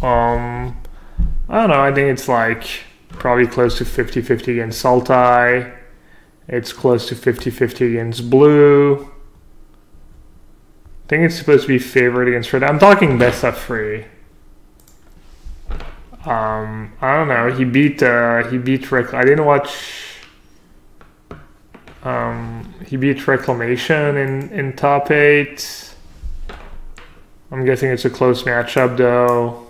I don't know, I think it's like probably close to 50-50 against Sultai. It's close to 50-50 against Blue. I think it's supposed to be favored against Red. I'm talking best of 3. I don't know. He beat Rick. I didn't watch. He beat Reclamation in top 8. I'm guessing it's a close matchup though.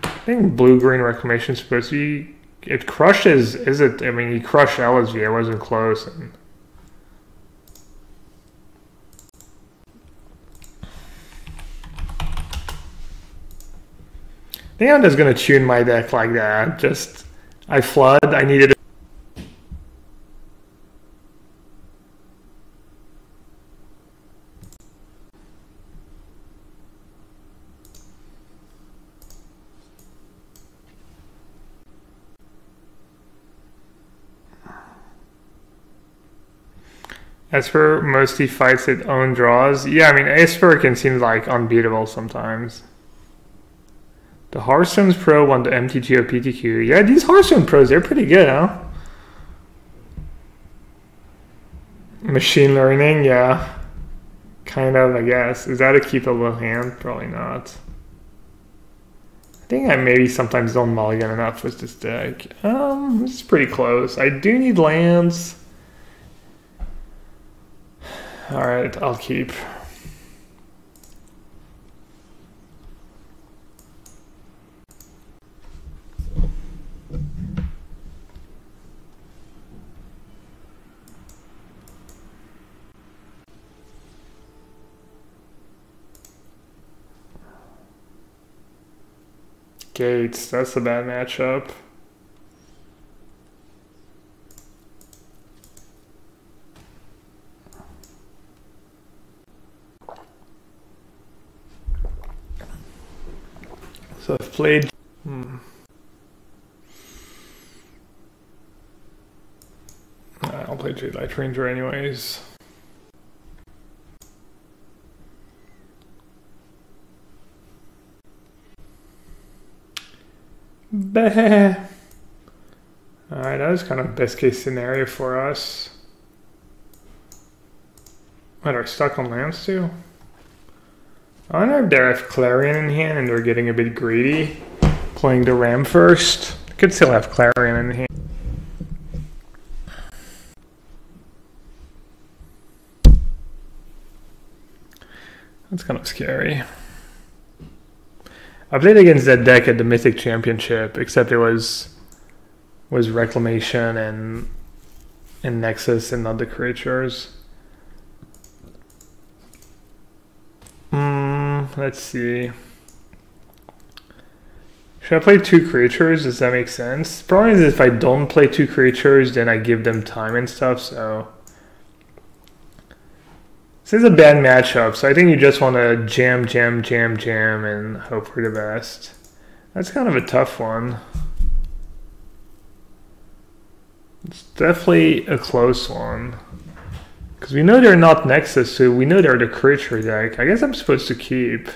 I think Blue-Green Reclamation is supposed to be. It crushes. Is it? I mean, he crushed LSV. It wasn't close. And I think I'm just gonna tune my deck like that. Just, I flood, I needed it. Esper mostly fights its own draws. Yeah, I mean, Esper can seem like unbeatable sometimes. The Hearthstone Pro won the MTGO PTQ. Yeah, these Hearthstone Pros, they're pretty good, huh? Machine learning, yeah. Kind of, I guess. Is that a keepable hand? Probably not. I think I maybe sometimes don't mulligan enough with this deck. This is pretty close. I do need lands. Alright, I'll keep. Gates, that's a bad matchup. So I've played. I'll play Jade Light Ranger anyways. Bah. Alright, that was kind of best case scenario for us. What, are stuck on lands too? I wonder if they have Clarion in hand and they're getting a bit greedy, playing the Ram first. They could still have Clarion in hand. That's kind of scary. I played against that deck at the Mythic Championship, except it was Reclamation and Nexus and not the creatures. Let's see. Should I play 2 creatures? Does that make sense? The problem is if I don't play 2 creatures, then I give them time and stuff, so... This is a bad matchup, so I think you just want to jam, and hope for the best. That's kind of a tough one. It's definitely a close one. Because we know they're not Nexus, so we know they're the creature deck. I guess I'm supposed to keep.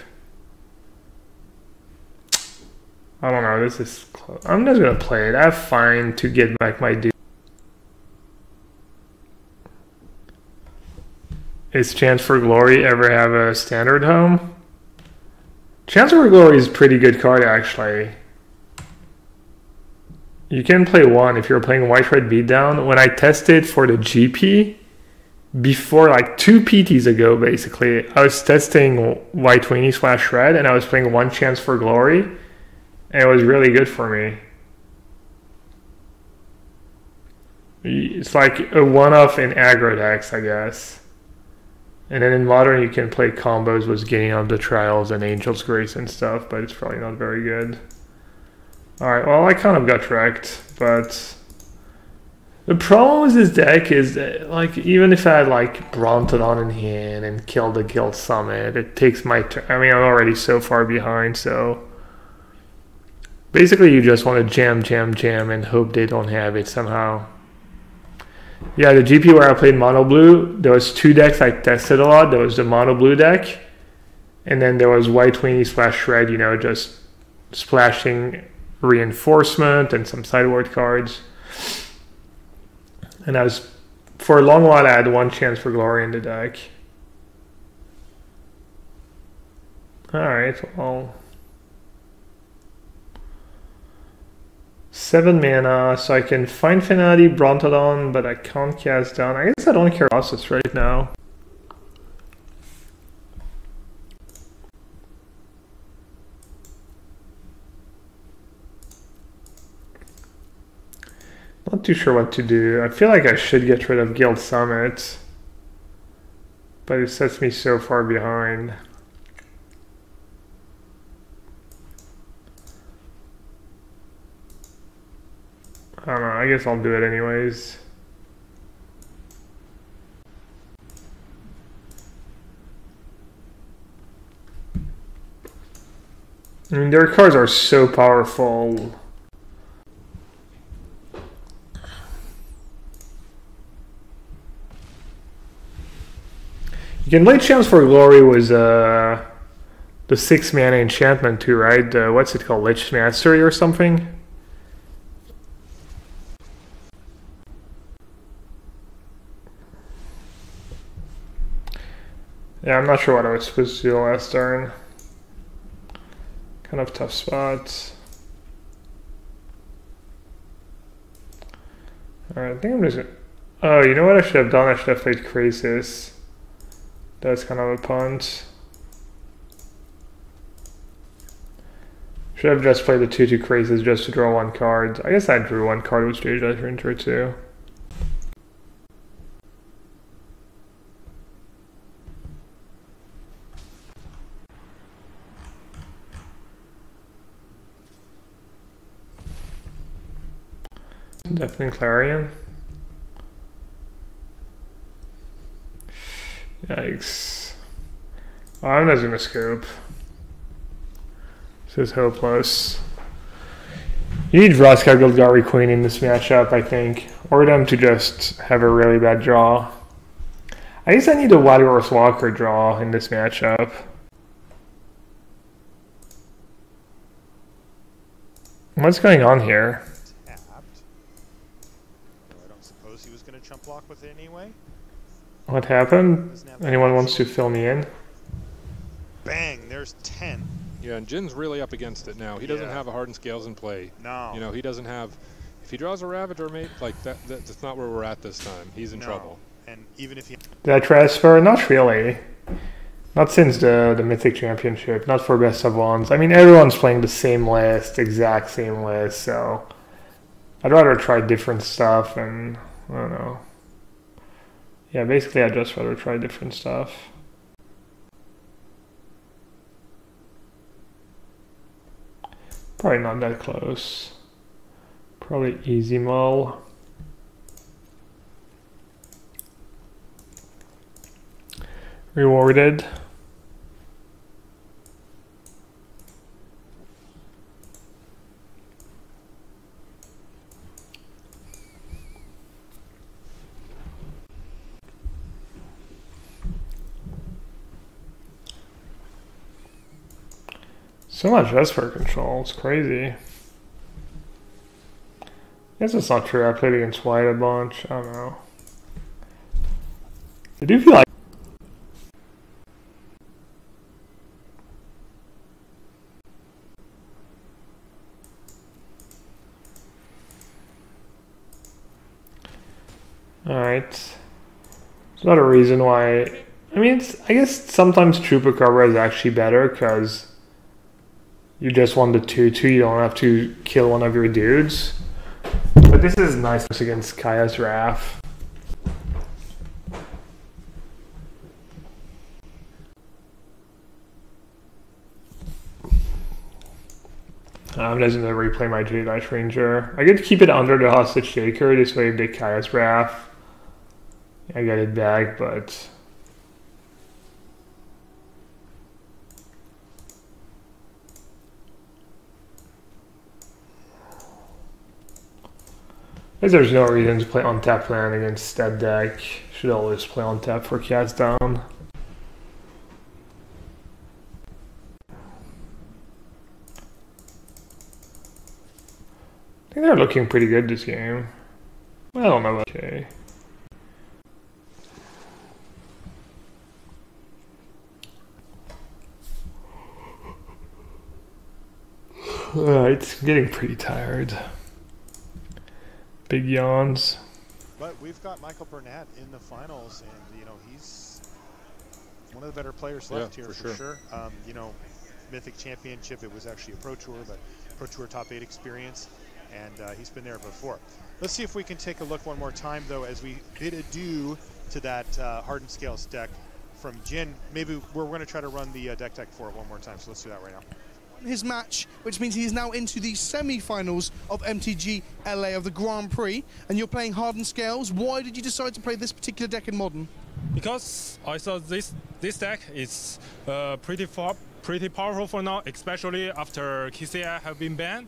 I don't know, this is close. I'm just going to play it. I have fine to get back my dude. Is Chance for Glory ever have a standard home? Chance for Glory is a pretty good card, actually. You can play 1 if you're playing White-Red Beatdown. When I tested for the GP, before like 2 PTs ago, basically, I was testing White Weenie / Red, and I was playing 1 Chance for Glory, and it was really good for me. It's like a one-off in aggro decks, I guess. And then in Modern, you can play combos with Gain of the Trials and Angel's Grace and stuff, but it's probably not very good. Alright, well, I kind of got wrecked, but... The problem with this deck is that, like, even if I had, like, Brontodon in hand and killed the Guild Summit, it takes my turn. I mean, I'm already so far behind, so... Basically, you just want to jam, and hope they don't have it somehow. Yeah, the GP where I played Mono Blue, there was 2 decks I tested a lot. There was the Mono Blue deck, and then there was White Weenie / Red, you know, just splashing Reinforcement and some sideboard cards. And I was, for a long while, I had 1 Chance for Glory in the deck. Alright, well. 7 mana, so I can find Finale, Brontodon, but I can't cast down. I guess I don't care about this right now. Not too sure what to do. I feel like I should get rid of Guild Summit, but it sets me so far behind. I don't know, I guess I'll do it anyways. I mean, their cards are so powerful. You can play Chance for Glory was the 6 mana enchantment too, right? What's it called? Lich Mastery or something? Yeah, I'm not sure what I was supposed to do last turn. Kind of tough spot. Alright, I think I'm just gonna... Oh, you know what I should have done? I should have played Krasis. That's kind of a punt. Should have just played the 2/2 Krasis just to draw 1 card. I guess I drew 1 card with Jade Light Ranger too. Definitely Clarion. Yikes. Oh, I'm not gonna scoop. This is hopeless. You need Vraska Golgari Queen in this matchup, I think. Or them to just have a really bad draw. I guess I need a Wild Horse Walker draw in this matchup. What's going on here? Tapped. No, I don't suppose he was going to chump block with it anyway. What happened? Anyone wants to fill me in? Bang, there's 10. Yeah, and Jin's really up against it now. He doesn't have a Hardened Scales in play. No. You know, he doesn't have... If he draws a Ravager, mate, like, that's not where we're at this time. He's in trouble. And even if he... Did I transfer? Not really. Not since the Mythic Championship. Not for best of ones. I mean, everyone's playing the same list, exact same list, so... I'd rather try different stuff and... I don't know. Yeah, basically I'd just rather try different stuff. Probably not that close. Probably easy mull. Rewarded. So much Esper control, it's crazy. I guess it's not true, I played against white a bunch, I don't know. I do feel like... Alright. There's not a reason why... I mean, I guess sometimes Chupacabra is actually better, because... You just want the 2/2, you don't have to kill one of your dudes. But this is nice against Kaya's Wrath. I'm just gonna replay my Jadeite Ranger. I could keep it under the Hostage Shaker, this way the Kaya's Wrath. I get it back, but... There's no reason to play on tap land against that deck. Should always play on tap for cats down. I think they're looking pretty good this game. I don't know. Okay. Alright, getting pretty tired. Big yawns. But we've got Michael Burnett in the finals, and you know he's one of the better players left here for sure. You know, Mythic Championship, it was actually a Pro Tour, but Pro Tour top 8 experience, and he's been there before. Let's see if we can take a look one more time, though, as we bid adieu to that Hardened Scales deck from Jin. Maybe we're going to try to run the deck for it one more time, so let's do that right now. His match, which means he is now into the semi-finals of MTG LA of the Grand Prix, and you're playing Hardened Scales. Why did you decide to play this particular deck in Modern? Because I thought this deck is pretty powerful for now, especially after KCI have been banned.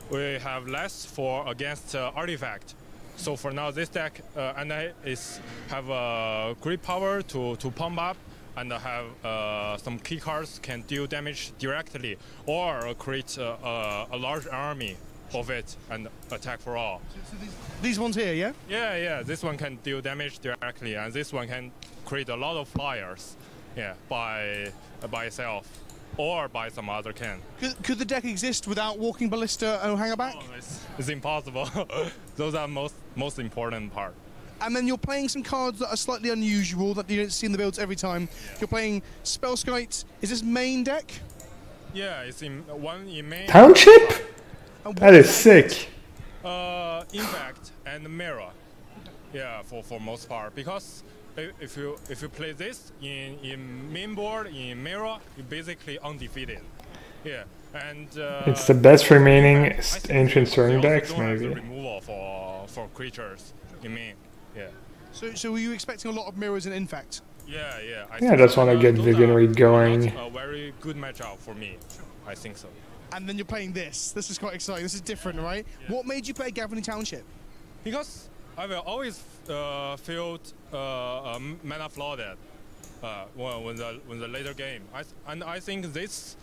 We have less for against Artifact. So for now, this deck RNA have a great power to pump up and have some key cards can deal damage directly, or create a large army of it and attack for all. So these ones here, yeah? Yeah. This one can deal damage directly, and this one can create a lot of flyers, by itself, or by some other can. Could the deck exist without Walking Ballista and Hanger Back? Oh, it's impossible. Those are most important part. And then you're playing some cards that are slightly unusual that you don't see in the builds every time. Yeah. You're playing Spellskite. Is this main deck? Yeah, it's in main. Township? That is sick. Impact and Mirror. Yeah, for most part, because if you play this in main board in Mirror, you're basically undefeated. Yeah, and it's the best remaining Ancient Stirring decks, maybe. Removal for creatures in main. Yeah. So were you expecting a lot of mirrors and infect? Yeah, yeah. I just want to get Vigenread going. A very good matchup for me. I think so. And then you're playing this. This is quite exciting. This is different, right? Yeah. What made you play Gabriel Township? Because I will always felt mana flooded when the later game. I think this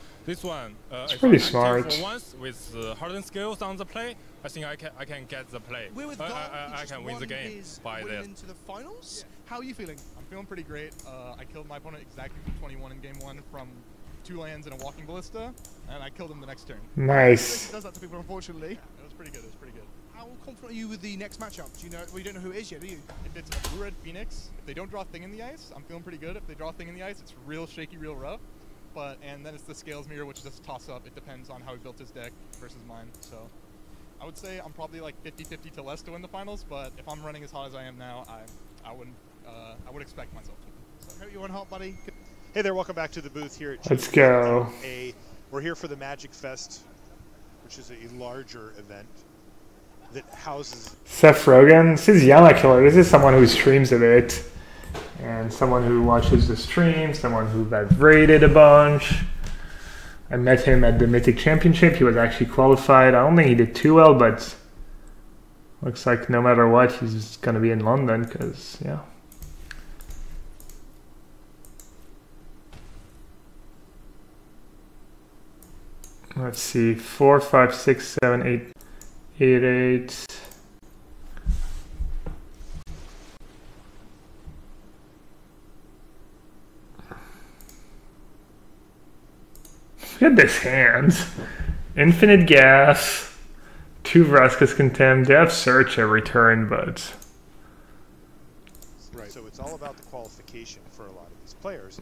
one it's pretty smart. For once with hardened skills on the play, I think I can get the play. I can win the game by that. Into the finals. Yeah. How are you feeling? I'm feeling pretty great. I killed my opponent exactly from 21 in game 1 from 2 lands and a walking ballista, and I killed him the next turn. Nice. It does that to people, unfortunately. Yeah, it was pretty good. It was pretty good. How confident are you with the next matchup? Do you know? Well, you don't know who it is yet, do you? If it's a blue-red Phoenix, if they don't draw a thing in the ice, I'm feeling pretty good. If they draw a thing in the ice, it's real shaky, real rough. And then it's the Scales Mirror, which is just a toss-up. It depends on how he built his deck versus mine. So I would say I'm probably like 50-50 to less to win the finals. But if I'm running as hot as I am now, I would expect myself to. So I hope you're on hot, buddy. Hey there, welcome back to the booth here at Let's go. We're here for the Magic Fest, which is a larger event that houses... Seth Rogen. This is Yama Killer. This is someone who streams a bit. And someone who watches the stream. Someone who I've rated a bunch. I met him at the Mythic Championship. He was actually qualified. I don't think he did too well, but looks like no matter what, he's going to be in London because, yeah. Let's see, 4, 5, 6, 7, 8, 8, 8. Look at this hand. Infinite Gas, 2 Vraska's Contempt. They have Search every turn, but... Right, so it's all about the qualification for a lot of these players.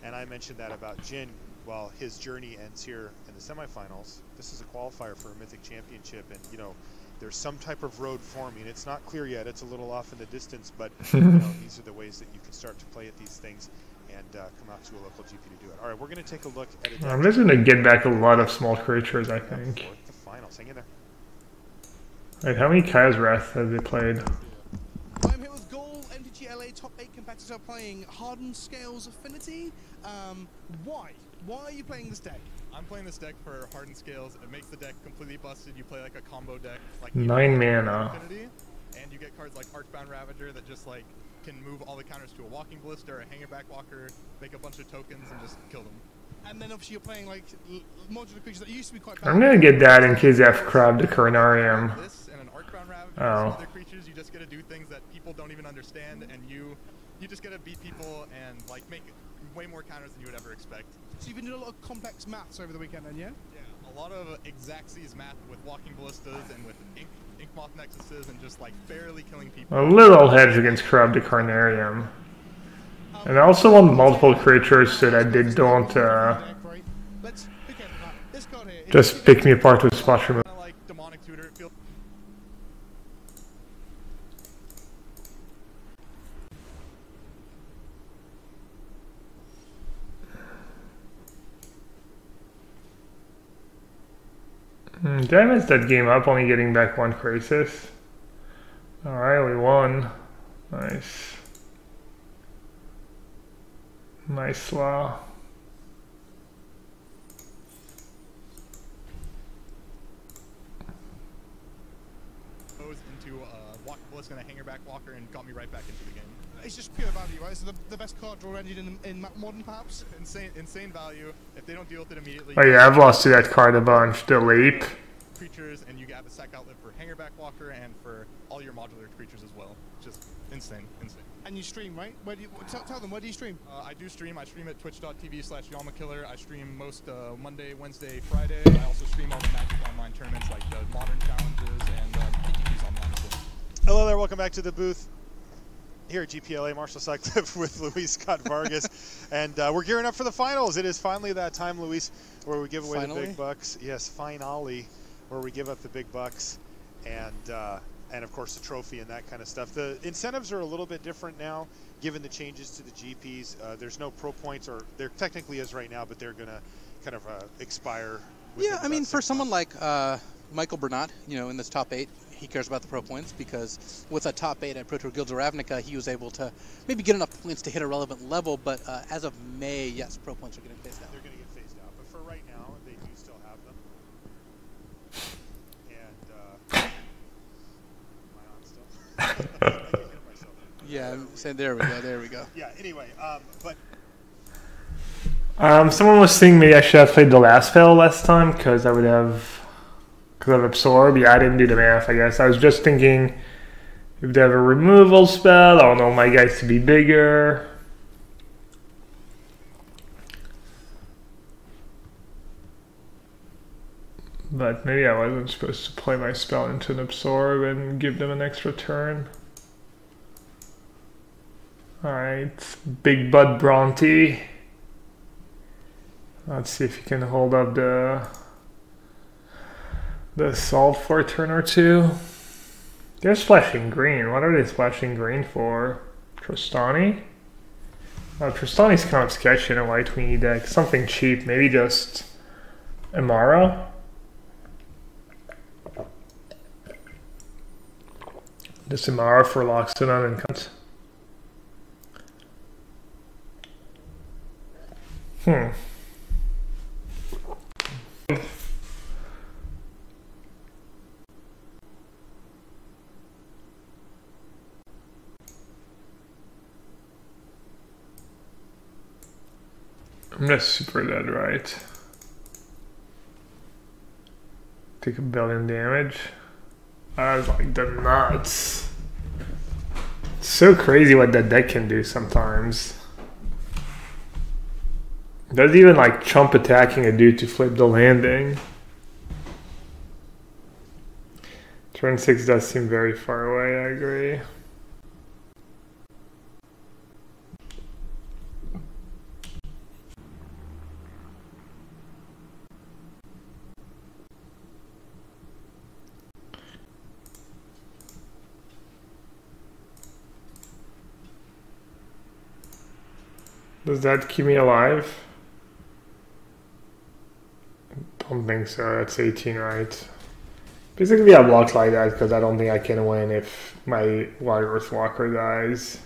And I mentioned that about Jin. Well, his journey ends here in the semifinals. This is a qualifier for a Mythic Championship, and you know, there's some type of road forming. It's not clear yet. It's a little off in the distance, but you know, these are the ways that you can start to play at these things and come out to a local GP to do it. All right, we're going to take a look at it. I'm just going to get back a lot of small creatures, I think. The finals, hang in there. Wait, how many Kaya's Wrath have they played? I'm here with Goal, MTG LA top 8 competitor playing Hardened Scales Affinity. Why? Why are you playing this deck? I'm playing this deck for Hardened Scales. It makes the deck completely busted. You play like a combo deck, like 9 mana. Affinity, and you get cards like Archbound Ravager that just like can move all the counters to a Walking Ballista or a Hangerback Walker, make a bunch of tokens, and just kill them. And then obviously you're playing like modular creatures that used to be quite bad. I'm gonna get that in case I have Crab the Carnarium. This and an Archbound Ravager, oh. Some other creatures, you just get to do things that people don't even understand, and you just get to beat people and like make way more counters than you would ever expect. So you've been doing a lot of complex maths over the weekend then, yeah? Yeah, a lot of Xaxes math with Walking Ballistas and with Ink Moth Nexuses and just like barely killing people. A little hedge against Crab the Carnarium. And I also want multiple creatures so that they don't just pick me apart with Splash Removal. Like Demonic Tutor, it feels Did I mess that game up, only getting back 1 Crisis? Alright, we won. Nice. Nice slaw. goes into Walking Ballista and a Hangerback Walker and got me right back into the game. It's just pure value, right? So the best card draw engine in modern, perhaps? Insane value. If they don't deal with it immediately... Oh yeah, I've lost to that card a bunch. The Leap. Creatures, and you have a sack outlet for Hangerback Walker and for all your modular creatures as well. Just insane. And you stream, right? Where do you, tell them, where do you stream? I do stream. I stream at twitch.tv/YamaKiller. I stream most Monday, Wednesday, Friday. I also stream all the Magic Online tournaments like the Modern Challenges and PTQs online as well. Hello there, welcome back to the booth. Here at GPLA, Marshall Sutcliffe with Luis Scott Vargas. And we're gearing up for the finals. It is finally that time, Luis, where we give away the big bucks. Yes, finale, where we give up the big bucks and of course the trophy and that kind of stuff. The incentives are a little bit different now, given the changes to the GPs. There's no pro points, or there technically is right now, but they're going to kind of expire. Yeah, I mean, for someone like Michael Bernat, you know, in this top 8, he cares about the pro points, because with a top 8 at Pro Tour Guilds of Ravnica, he was able to maybe get enough points to hit a relevant level, but as of May, yes, pro points are getting phased out. They're going to get phased out, but for right now, they do still have them. And, am I on still? I get hit myself. Yeah, saying there we go. Yeah, anyway, but... Someone was saying maybe I should have played the last spell last time because I would have... Because of absorb. Yeah, I didn't do the math, I guess. I was just thinking if they have a removal spell, I don't know my guys to be bigger. But maybe I wasn't supposed to play my spell into an absorb and give them an extra turn. Alright, Big Bud Bronte. Let's see if you can hold up the assault for a turn or two. They're splashing green. What are they splashing green for? Tristani? Tristani's kind of sketchy in a white-weenie deck. Something cheap. Maybe just Amara? Just Amara for Loxodon and cut. I'm just super dead, right? Take 1 billion damage. I was like the nuts. It's so crazy what that deck can do sometimes. It does even like chump attacking a dude to flip the landing. Turn 6 does seem very far away, I agree. Does that keep me alive? Don't think so. That's 18, right? Basically, I block like that because I don't think I can win if my Wild Earth Walker dies.